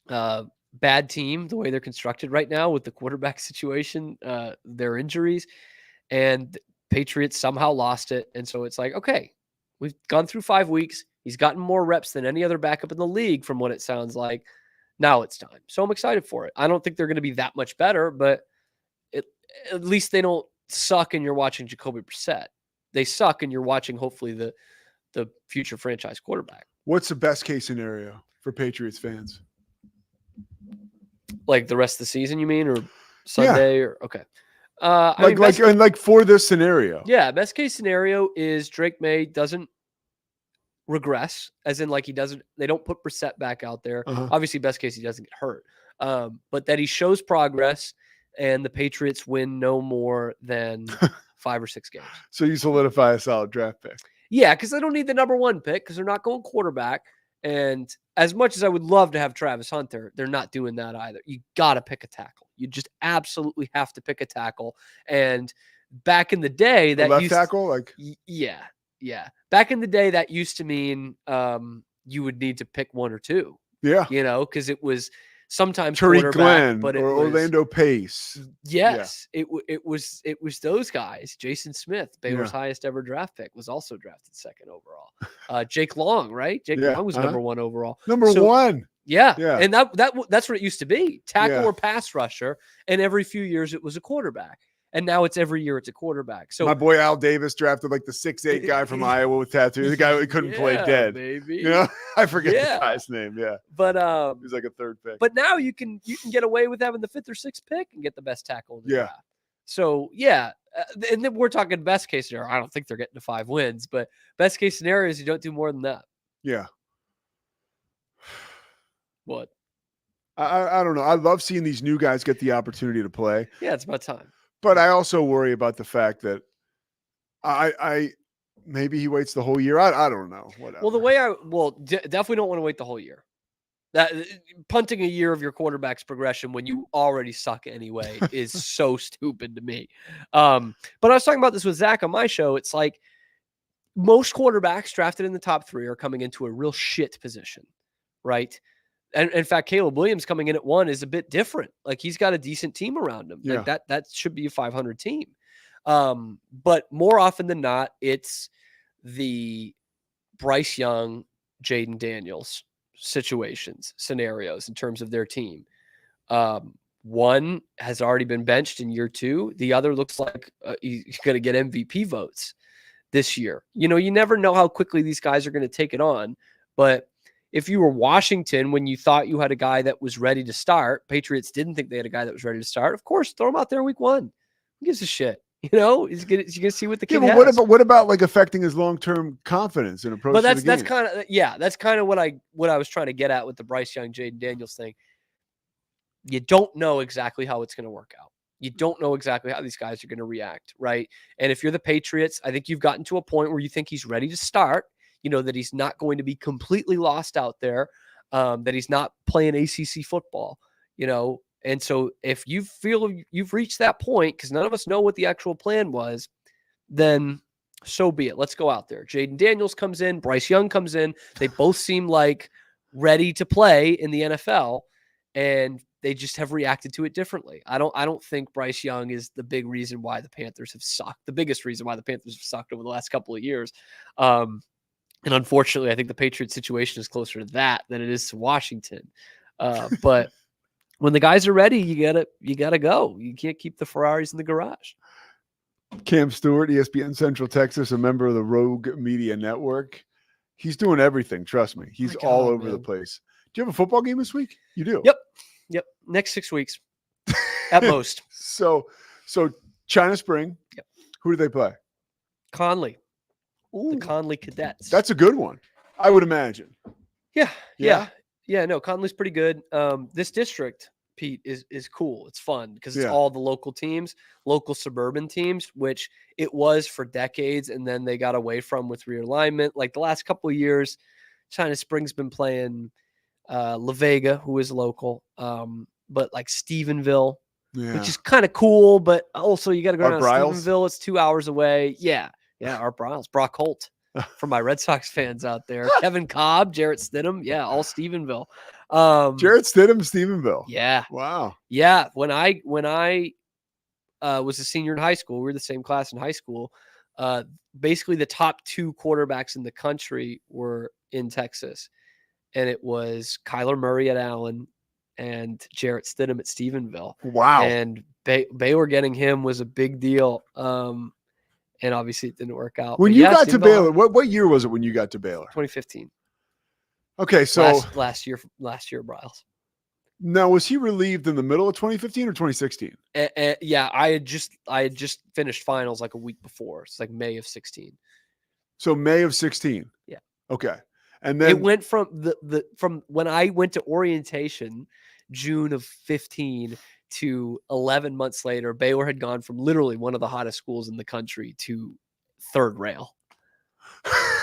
Speaker 4: Bad team, the way they're constructed right now with the quarterback situation, their injuries, and Patriots somehow lost it. And so it's like, okay, we've gone through 5 weeks. He's gotten more reps than any other backup in the league from what it sounds like. Now it's time. So I'm excited for it. I don't think they're going to be that much better, but at least they don't suck and you're watching Jacoby Brissett. They suck and you're watching, hopefully, the future franchise quarterback.
Speaker 2: what's the best case scenario for Patriots fans?
Speaker 4: Like the rest of the season, you mean, or Sunday, or okay?
Speaker 2: Like for this scenario.
Speaker 4: Yeah, best case scenario is Drake May doesn't regress, as in like they don't put Brissett back out there.
Speaker 2: Uh-huh.
Speaker 4: Obviously, best case he doesn't get hurt, but that he shows progress and the Patriots win no more than 5 or 6 games.
Speaker 2: So you solidify a solid draft pick.
Speaker 4: Yeah, because they don't need the number 1 pick because they're not going quarterback. And as much as I would love to have Travis Hunter, they're not doing that either. You got to pick a tackle. You just absolutely have to pick a tackle. And back in the day, that
Speaker 2: left tackle,
Speaker 4: yeah. Back in the day, that used to mean you would need to pick 1 or 2.
Speaker 2: Yeah,
Speaker 4: because it was sometimes
Speaker 2: Tariq Glenn,
Speaker 4: but
Speaker 2: or Orlando Pace.
Speaker 4: Yes, yeah. It was those guys. Jason Smith, Baylor's highest ever draft pick, was also drafted 2nd overall. Jake Long, right? Jake Long was number 1 overall.
Speaker 2: Number 1.
Speaker 4: Yeah. And that's what it used to be. Tackle or pass rusher, and every few years it was a quarterback. And now it's every year it's a quarterback. So
Speaker 2: my boy Al Davis drafted like the 6'8" guy from Iowa with tattoos. The guy who couldn't play dead.
Speaker 4: Baby.
Speaker 2: I forget the guy's name. Yeah.
Speaker 4: But
Speaker 2: he's like a 3rd pick.
Speaker 4: But now you can get away with having the 5th or 6th pick and get the best tackle in the draft. So and then we're talking best case scenario. I don't think they're getting to 5 wins, but best case scenario is you don't do more than that.
Speaker 2: Yeah.
Speaker 4: What?
Speaker 2: I don't know. I love seeing these new guys get the opportunity to play.
Speaker 4: Yeah, it's about time.
Speaker 2: But I also worry about the fact that I maybe he waits the whole year. I don't know. Whatever.
Speaker 4: Well, the way definitely don't want to wait the whole year. That punting a year of your quarterback's progression when you already suck anyway is so stupid to me. But I was talking about this with Zach on my show. It's like most quarterbacks drafted in the top 3 are coming into a real shit position, right? And in fact, Caleb Williams coming in at 1 is a bit different. Like he's got a decent team around him.
Speaker 2: Yeah.
Speaker 4: Like that should be a 500 team. But more often than not, it's the Bryce Young, Jaden Daniels scenarios in terms of their team. One has already been benched in year 2. The other looks like he's going to get MVP votes this year. You never know how quickly these guys are going to take it on, but if you were Washington when you thought you had a guy that was ready to start, Patriots didn't think they had a guy that was ready to start. Of course, throw him out there week 1. Who gives a shit? He's gonna see what the kid has.
Speaker 2: What about like affecting his long-term confidence and approach?
Speaker 4: But that's kind of what I was trying to get at with the Bryce Young, Jaden Daniels thing. You don't know exactly how it's going to work out. You don't know exactly how these guys are going to react, right? And if you're the Patriots, I think you've gotten to a point where you think he's ready to start. That he's not going to be completely lost out there, that he's not playing ACC football, And so if you feel you've reached that point, because none of us know what the actual plan was, then so be it. Let's go out there. Jaden Daniels comes in. Bryce Young comes in. They both seem like ready to play in the NFL, and they just have reacted to it differently. I don't think Bryce Young is the big reason why the Panthers have sucked. The biggest reason why the Panthers have sucked over the last couple of years. And unfortunately, I think the Patriots situation is closer to that than it is to Washington. But when the guys are ready, you gotta go. You can't keep the Ferraris in the garage.
Speaker 2: Cam Stewart, ESPN Central Texas, a member of the Rogue Media Network. He's doing everything. Trust me. He's
Speaker 4: My
Speaker 2: all
Speaker 4: God,
Speaker 2: over the
Speaker 4: man.
Speaker 2: place. Do you have a football game this week? You do.
Speaker 4: Yep. Next 6 weeks at most.
Speaker 2: So China Spring.
Speaker 4: Yep.
Speaker 2: Who do they play?
Speaker 4: Conley,
Speaker 2: Ooh,
Speaker 4: the Conley Cadets.
Speaker 2: that's a good one, I would imagine.
Speaker 4: Yeah.
Speaker 2: Yeah?
Speaker 4: No, Conley's pretty good. This district, Pete, is cool. It's fun because it's
Speaker 2: Yeah.
Speaker 4: all the local teams, local suburban teams, which it was for decades, and then they got away from with realignment. Like the last couple of years, China Spring's been playing La Vega, who is local, but like Stephenville,
Speaker 2: Yeah.
Speaker 4: which is kind of cool, but also you got to go
Speaker 2: Art
Speaker 4: down to
Speaker 2: Briles?
Speaker 4: Stephenville. It's 2 hours away. Yeah, Art Briles, Brock Holt. For my Red Sox fans out there, Kevin Cobb, Jarrett Stidham, all Stephenville.
Speaker 2: Jarrett Stidham, Stephenville.
Speaker 4: Yeah.
Speaker 2: Wow.
Speaker 4: Yeah. When I was a senior in high school, we were the same class in high school. Basically, the top 2 quarterbacks in the country were in Texas, and it was Kyler Murray at Allen and Jarrett Stidham at Stephenville.
Speaker 2: Wow.
Speaker 4: And Baylor getting him was a big deal. And obviously it didn't work out.
Speaker 2: When
Speaker 4: But
Speaker 2: you
Speaker 4: yeah,
Speaker 2: got to
Speaker 4: Stephenville,
Speaker 2: Baylor, what year was it when you got to Baylor?
Speaker 4: 2015.
Speaker 2: Okay, so
Speaker 4: Last year, Briles.
Speaker 2: now was he relieved in the middle of 2015 or 2016?
Speaker 4: Yeah, I had just finished finals like a week before. It's like May of 16.
Speaker 2: So May of 16.
Speaker 4: Yeah.
Speaker 2: Okay. And then
Speaker 4: It went from from when I went to orientation, June of 15 to 11 months later, Baylor had gone from literally one of the hottest schools in the country to third rail.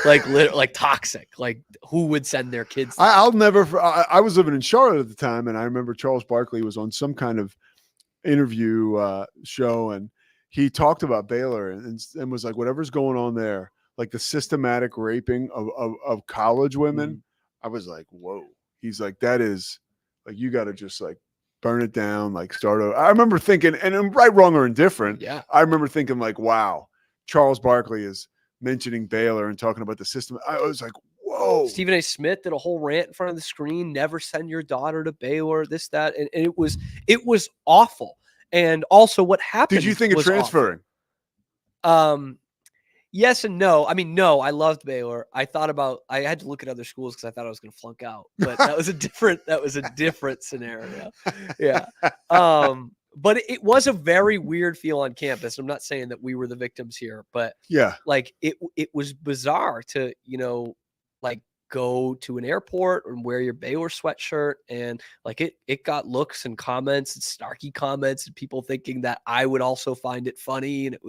Speaker 4: like toxic. Like who would send their kids?
Speaker 2: I'll never. I was living in Charlotte at the time, and I remember Charles Barkley was on some kind of interview show, and he talked about Baylor and was like, whatever's going on there, like the systematic raping of college women. I was like, whoa. He's like, that is like, you got to just like burn it down, like start over. I remember thinking, and right, wrong, or indifferent.
Speaker 4: Yeah.
Speaker 2: I remember thinking like, wow, Charles Barkley is mentioning Baylor and talking about the system. I was like, whoa.
Speaker 4: Stephen A. Smith did a whole rant in front of the screen. Never send your daughter to Baylor. This, that, and it was awful. And also, what happened?
Speaker 2: Did you think of
Speaker 4: was
Speaker 2: transferring?
Speaker 4: Awful. Yes and no. I mean, no. I loved Baylor. I had to look at other schools because I thought I was going to flunk out. But that was a different scenario. Yeah. But it was a very weird feel on campus. I'm not saying that we were the victims here, but
Speaker 2: Yeah.
Speaker 4: like it was bizarre to, like go to an airport and wear your Baylor sweatshirt. And like it got looks and comments and snarky comments and people thinking that I would also find it funny. And it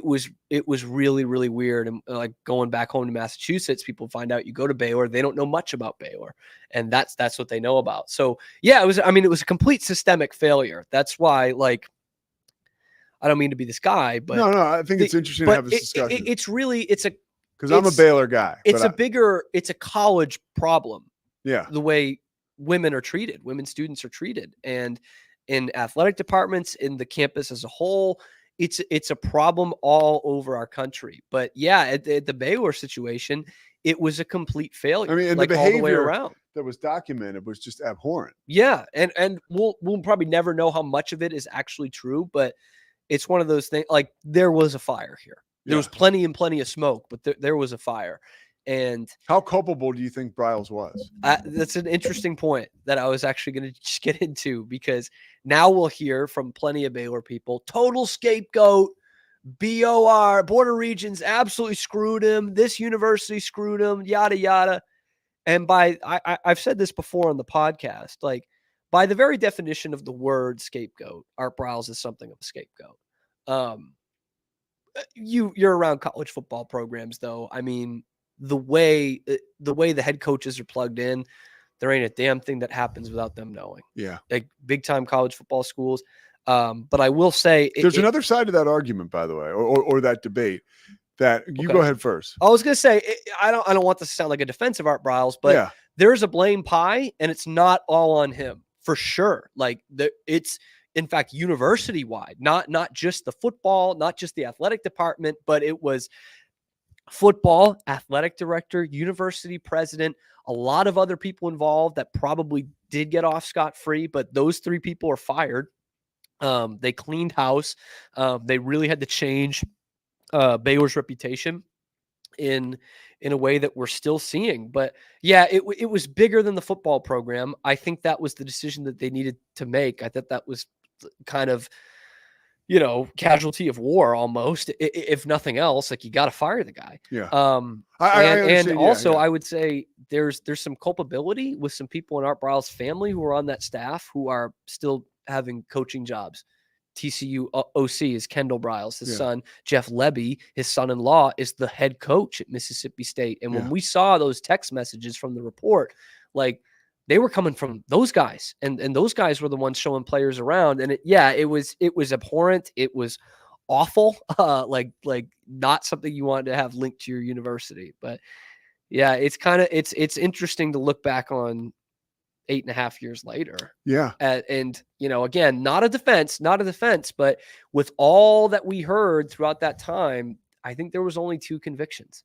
Speaker 4: was really, really weird. And like going back home to Massachusetts, people find out you go to Baylor, they don't know much about Baylor. And that's what they know about. So yeah, it was a complete systemic failure. That's why, like, I don't mean to be this guy, but
Speaker 2: no, I think it's interesting to have this discussion. Because I'm a Baylor guy.
Speaker 4: It's a college problem.
Speaker 2: Yeah.
Speaker 4: The way women are treated, women students are treated, and in athletic departments, in the campus as a whole, it's a problem all over our country. But yeah, at the Baylor situation, it was a complete failure.
Speaker 2: I mean, and
Speaker 4: like
Speaker 2: the
Speaker 4: all the way
Speaker 2: behavior
Speaker 4: around
Speaker 2: that was documented was just abhorrent.
Speaker 4: Yeah, and we'll probably never know how much of it is actually true, but it's one of those things. Like there was a fire here. There was plenty of smoke, but there was a fire. And
Speaker 2: how culpable do you think Briles was?
Speaker 4: That's an interesting point that I was actually going to just get into, because now we'll hear from plenty of Baylor people, total scapegoat, BOR, Border Regions absolutely screwed him. This university screwed him, yada, yada. And I've said this before on the podcast, like by the very definition of the word scapegoat, Art Briles is something of a scapegoat. You're around college football programs, though. I mean, the way the head coaches are plugged in, there ain't a damn thing that happens without them knowing.
Speaker 2: Yeah,
Speaker 4: like big time college football schools. But I will say
Speaker 2: there's another side to that argument, by the way, or that debate. that you
Speaker 4: Okay.
Speaker 2: go ahead first.
Speaker 4: I was gonna say I don't want this to sound like a defense of Art Briles, but
Speaker 2: Yeah.
Speaker 4: there's a blame pie, and it's not all on him for sure. Like it's in fact university wide, not just the football, not just the athletic department, but it was football, athletic director, university president, a lot of other people involved that probably did get off scot-free, but those 3 people are fired. They cleaned house. They really had to change Baylor's reputation in a way that we're still seeing. But yeah, it was bigger than the football program. I think that was the decision that they needed to make. I thought that was kind of, casualty of war almost, if nothing else. Like, you got to fire the guy.
Speaker 2: Yeah.
Speaker 4: I
Speaker 2: understand.
Speaker 4: and
Speaker 2: Yeah,
Speaker 4: also
Speaker 2: yeah.
Speaker 4: I would say there's some culpability with some people in Art Briles' family who are on that staff who are still having coaching jobs. TCU OC is Kendall Briles, his
Speaker 2: Yeah.
Speaker 4: son. Jeff Lebby, his son-in-law, is the head coach at Mississippi State. And when
Speaker 2: Yeah.
Speaker 4: we saw those text messages from the report, like, they were coming from those guys, and those guys were the ones showing players around. And it was abhorrent. It was awful. Like not something you wanted to have linked to your university. But yeah, it's interesting to look back on 8.5 years later.
Speaker 2: Yeah.
Speaker 4: And again, not a defense, but with all that we heard throughout that time, I think there was only 2 convictions.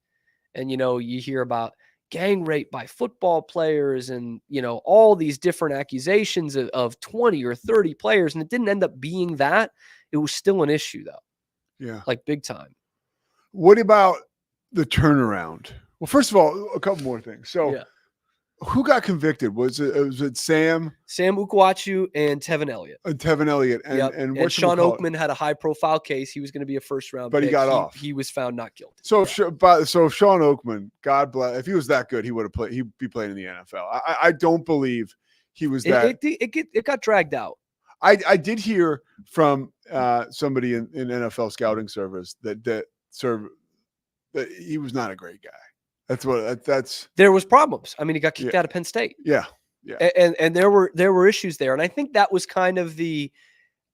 Speaker 4: And, you hear about gang rape by football players and, all these different accusations of 20 or 30 players. And it didn't end up being that. It was still an issue, though.
Speaker 2: Yeah.
Speaker 4: Like, big time.
Speaker 2: What about the turnaround? Well, first of all, a couple more things. So,
Speaker 4: Yeah.
Speaker 2: who got convicted? Was it Sam
Speaker 4: Ukwachu and Tevin Elliott.
Speaker 2: and Tevin Elliott? And,
Speaker 4: Yep.
Speaker 2: and
Speaker 4: And Sean Oakman had a high-profile case. He was going to be a first-round
Speaker 2: But he
Speaker 4: pick.
Speaker 2: got off.
Speaker 4: He was found not guilty.
Speaker 2: So, if Sean Oakman, God bless, if he was that good, he would have played. He'd be playing in the NFL. I don't believe he was that.
Speaker 4: It got dragged out.
Speaker 2: I did hear from somebody in NFL scouting service that he was not a great guy. That's
Speaker 4: There was problems. I mean, he got kicked out of Penn State.
Speaker 2: yeah.
Speaker 4: And there were issues there. And I think that was kind of the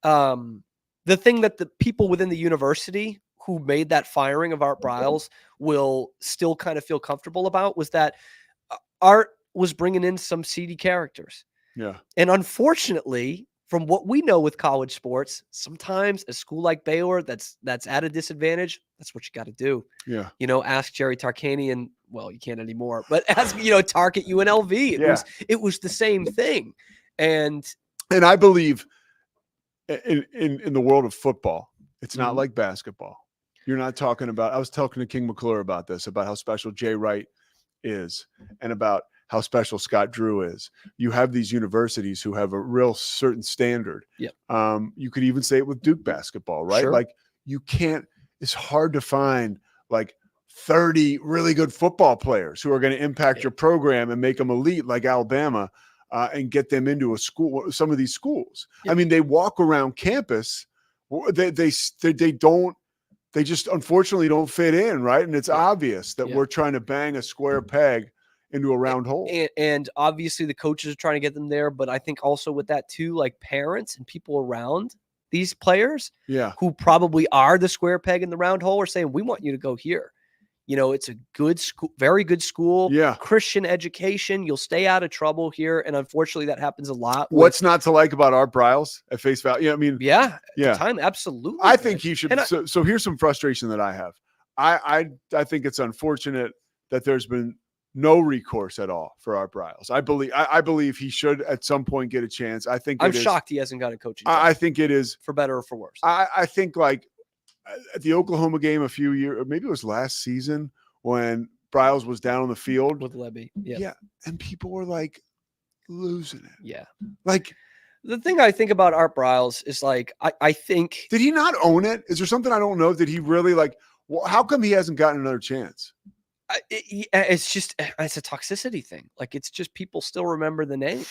Speaker 4: thing that the people within the university who made that firing of Art Briles will still kind of feel comfortable about, was that Art was bringing in some seedy characters.
Speaker 2: Yeah.
Speaker 4: And unfortunately, from what we know with college sports, sometimes a school like Baylor that's at a disadvantage, that's what you got to do.
Speaker 2: Yeah.
Speaker 4: Ask Jerry Tarkanian. Well, you can't anymore, but ask, Tark at UNLV. It was the same thing. And
Speaker 2: I believe in the world of football, it's not
Speaker 4: Mhm.
Speaker 2: like basketball. You're not talking about, I was talking to King McClure about this, about how special Jay Wright is and about how special Scott Drew is. You have these universities who have a real certain standard.
Speaker 4: Yep.
Speaker 2: You could even say it with Duke basketball, right?
Speaker 4: Sure.
Speaker 2: Like, you can't, it's hard to find like 30 really good football players who are going to impact your program and make them elite like Alabama and get them into a school, some of these schools.
Speaker 4: Yep.
Speaker 2: I mean, they walk around campus, they don't, they just unfortunately don't fit in, right? And it's obvious that we're trying to bang a square peg into a round hole.
Speaker 4: And obviously the coaches are trying to get them there, but I think also with that too, like parents and people around these players who probably are the square peg in the round hole are saying, we want you to go here. It's a good school, very good school, Christian education. You'll stay out of trouble here. And unfortunately that happens a lot.
Speaker 2: What's not to like about Art Briles at face value? I mean,
Speaker 4: at the time, absolutely.
Speaker 2: I think he should. So here's some frustration that I have. I think it's unfortunate that there's been no recourse at all for Art Briles. I believe he should at some point get a chance. I'm
Speaker 4: shocked he hasn't got a coaching job.
Speaker 2: I think it is,
Speaker 4: for better or for worse.
Speaker 2: I think, like, at the Oklahoma game a few years, or maybe it was last season, when Briles was down on the field
Speaker 4: with Lebby.
Speaker 2: Yeah. And people were like losing it.
Speaker 4: Yeah.
Speaker 2: Like,
Speaker 4: the thing I think about Art Briles is, like, I think,
Speaker 2: did he not own it? Is there something I don't know? Did he really, like, how come he hasn't gotten another chance?
Speaker 4: It's a toxicity thing. Like, it's just people still remember the name.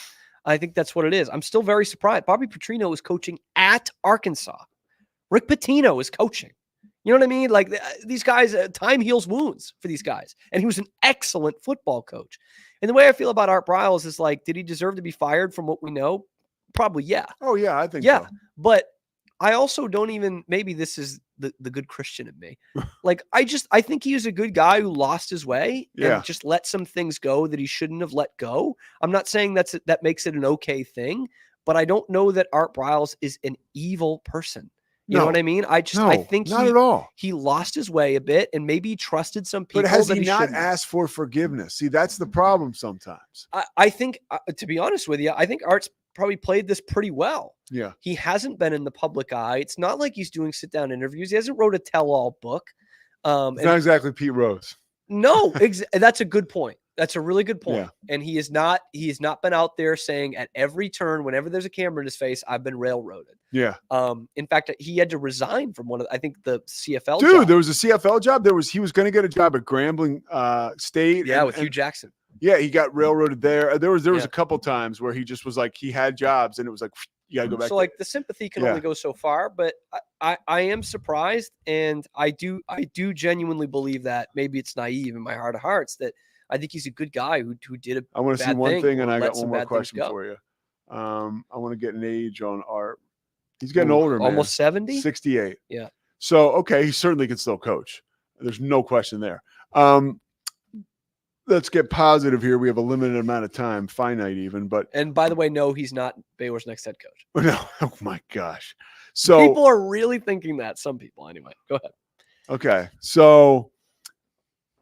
Speaker 4: I think that's what it is. I'm still very surprised. Bobby Petrino is coaching at Arkansas. Rick Pitino is coaching. You know what I mean? Like, these guys, time heals wounds for these guys. And he was an excellent football coach. And the way I feel about Art Briles is, like, did he deserve to be fired from what we know? Probably, yeah.
Speaker 2: Oh, yeah, I think so.
Speaker 4: But I also don't even, maybe this is the good Christian in me. Like, I think he was a good guy who lost his way
Speaker 2: Yeah.
Speaker 4: and just let some things go that he shouldn't have let go. I'm not saying that makes it an okay thing, but I don't know that Art Briles is an evil person. You know what I mean? I think
Speaker 2: not at all.
Speaker 4: he lost his way a bit, and maybe he trusted some people.
Speaker 2: But has
Speaker 4: that
Speaker 2: he not
Speaker 4: shouldn't have.
Speaker 2: asked for forgiveness? See, that's the problem sometimes.
Speaker 4: I think, to be honest with you, I think Art's probably played this pretty well.
Speaker 2: Yeah.
Speaker 4: He hasn't been in the public eye. It's not like he's doing sit-down interviews. He hasn't wrote a tell-all book.
Speaker 2: It's not exactly Pete Rose.
Speaker 4: No, that's a good point. That's a really good point.
Speaker 2: Yeah.
Speaker 4: And he has not been out there saying at every turn, whenever there's a camera in his face, I've been railroaded.
Speaker 2: Yeah.
Speaker 4: In fact, he had to resign from I think the CFL
Speaker 2: Dude,
Speaker 4: job.
Speaker 2: there was a CFL job. He was going to get a job at Grambling State.
Speaker 4: Yeah, with Hugh Jackson.
Speaker 2: Yeah, he got railroaded there. There was a couple times where he just was like, he had jobs and it was like, you got to go back.
Speaker 4: So like the sympathy can only go so far, but I am surprised. And I do genuinely believe that maybe it's naive in my heart of hearts that I think he's a good guy who did a
Speaker 2: I want to see one thing, and I got one more question
Speaker 4: go.
Speaker 2: for you. I want to get an age on Art. He's getting older, man.
Speaker 4: Almost 70?
Speaker 2: 68.
Speaker 4: Yeah.
Speaker 2: So, okay, he certainly can still coach. There's no question there. Let's get positive here. We have a limited amount of time, finite even.
Speaker 4: And by the way, no, he's not Baylor's next head coach.
Speaker 2: No, oh my gosh. So
Speaker 4: people are really thinking that. Some people, anyway. Go ahead.
Speaker 2: Okay, so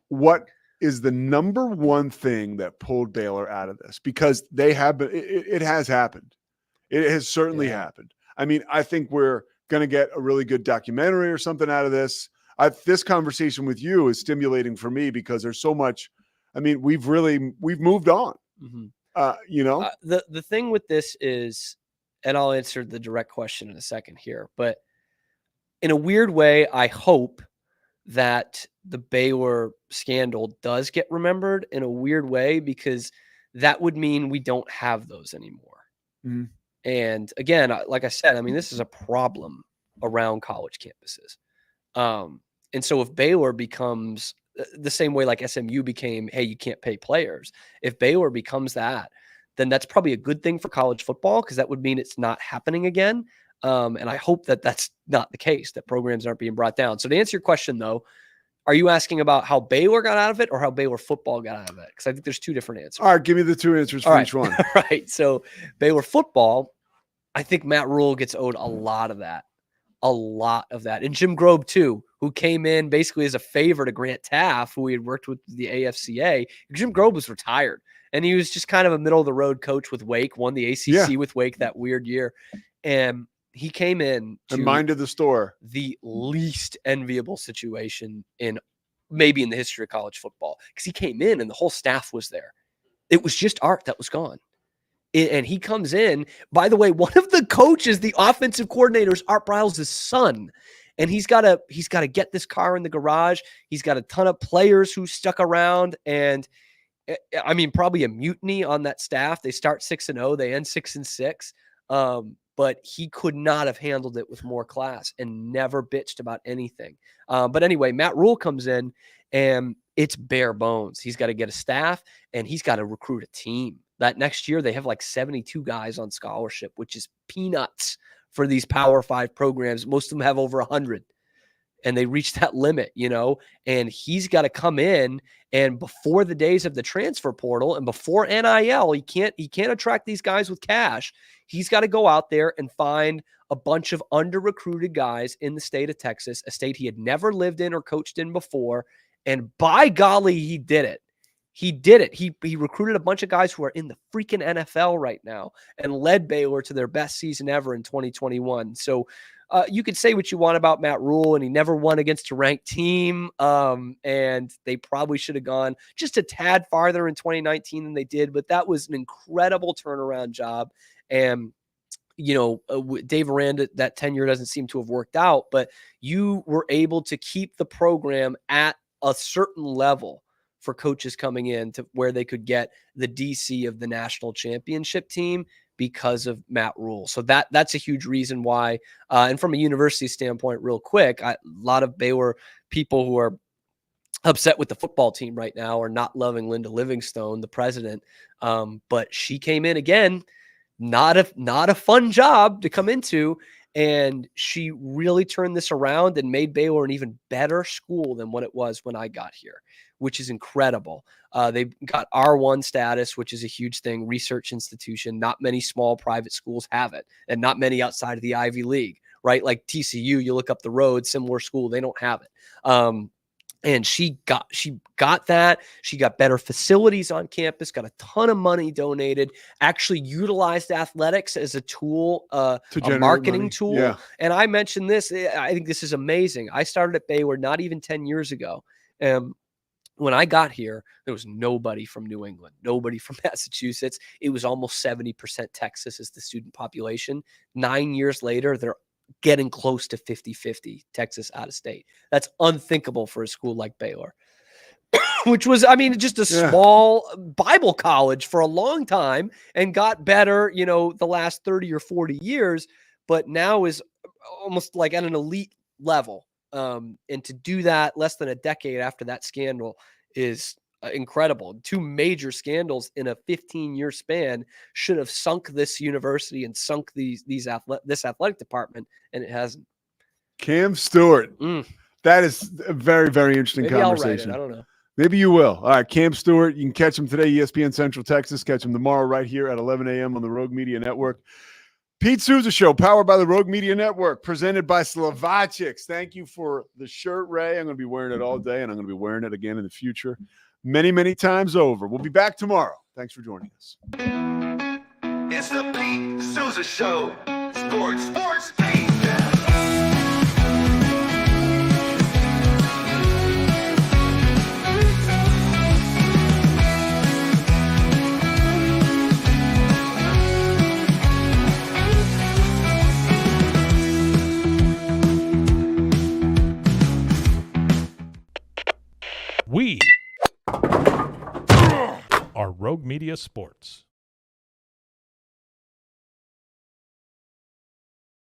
Speaker 2: what is the number one thing that pulled Baylor out of this? Because they have been, it has happened. It has certainly happened. I mean, I think we're going to get a really good documentary or something out of this. This conversation with you is stimulating for me because there's so much. I mean, we've moved on.
Speaker 4: Mm-hmm.
Speaker 2: The
Speaker 4: thing with this is, and I'll answer the direct question in a second here, but in a weird way, I hope that the Baylor scandal does get remembered in a weird way, because that would mean we don't have those anymore.
Speaker 2: Mm-hmm.
Speaker 4: And again, like I said, I mean, this is a problem around college campuses. And so if Baylor becomes the same way like SMU became, hey, you can't pay players. If Baylor becomes that, then that's probably a good thing for college football, because that would mean it's not happening again. And I hope that that's not the case, that programs aren't being brought down. So to answer your question, though, are you asking about how Baylor got out of it or how Baylor football got out of it? Because I think there's two different answers.
Speaker 2: All right, give me the two answers for each one.
Speaker 4: All right. So Baylor football, I think Matt Rule gets owed a lot of that. And Jim Grobe, too, who came in basically as a favor to Grant Taff, who he had worked with the AFCA. Jim Grobe was retired, and he was just kind of a middle-of-the-road coach with Wake, won the ACC with Wake that weird year. And he came in to
Speaker 2: and minded the store.
Speaker 4: The least enviable situation maybe in the history of college football, because he came in and the whole staff was there. It was just Art that was gone. And he comes in, by the way, one of the coaches, the offensive coordinator, is Art Briles' son. And he's got to get this car in the garage. He's got a ton of players who stuck around, and I mean, probably a mutiny on that staff. They start 6-0, they end 6-6. But he could not have handled it with more class and never bitched about anything. But anyway, Matt Rule comes in, and it's bare bones. He's got to get a staff, and he's got to recruit a team. That next year, they have like 72 guys on scholarship, which is peanuts for these Power 5 programs. Most of them have over 100, and they reach that limit, and he's got to come in, and before the days of the transfer portal and before NIL, he can't attract these guys with cash. He's got to go out there and find a bunch of under-recruited guys in the state of Texas, a state he had never lived in or coached in before. And by golly, he did it. He did it. He recruited a bunch of guys who are in the freaking NFL right now and led Baylor to their best season ever in 2021. So you could say what you want about Matt Rule, and he never won against a ranked team. And they probably should have gone just a tad farther in 2019 than they did. But that was an incredible turnaround job. And Dave Aranda, that tenure doesn't seem to have worked out, but you were able to keep the program at a certain level for coaches coming in to where they could get the DC of the national championship team because of Matt Rule. So that's a huge reason why. And from a university standpoint, real quick, a lot of Baylor people who are upset with the football team right now are not loving Linda Livingstone, the president. But she came in again, not a fun job to come into. And she really turned this around and made Baylor an even better school than what it was when I got here, which is incredible. They've got R1 status, which is a huge thing, research institution. Not many small private schools have it, and not many outside of the Ivy League, right? Like TCU, you look up the road, similar school, they don't have it. And she got that. She got better facilities on campus, got a ton of money donated, actually utilized athletics as a tool, a marketing
Speaker 2: money.
Speaker 4: tool.
Speaker 2: Yeah.
Speaker 4: And I mentioned this, I think this is amazing. I started at Baylor not even 10 years ago. When I got here, there was nobody from New England, nobody from Massachusetts. It was almost 70% Texas as the student population. 9 years later, they're getting close to 50-50 Texas out of state. That's unthinkable for a school like Baylor, which was, I mean, just a small Bible college for a long time and got better, the last 30 or 40 years, but now is almost like at an elite level. And to do that less than a decade after that scandal is incredible. Two major scandals in a 15-year span should have sunk this university and sunk this athletic department, and it hasn't.
Speaker 2: Cam Stewart. That is a very, very interesting
Speaker 4: Maybe
Speaker 2: conversation.
Speaker 4: I'll write it. I don't know.
Speaker 2: Maybe you will. All right, Cam Stewart. You can catch him today, ESPN Central Texas. Catch him tomorrow right here at 11 a.m. on the Rogue Media Network. Pete Sousa Show, powered by the Rogue Media Network, presented by Slovacix. Thank you for the shirt, Ray. I'm going to be wearing it all day, and I'm going to be wearing it again in the future. Many, many times over. We'll be back tomorrow. Thanks for joining us.
Speaker 1: It's the Pete Sousa Show. Sports, Pete.
Speaker 5: We are Rogue Media Sports.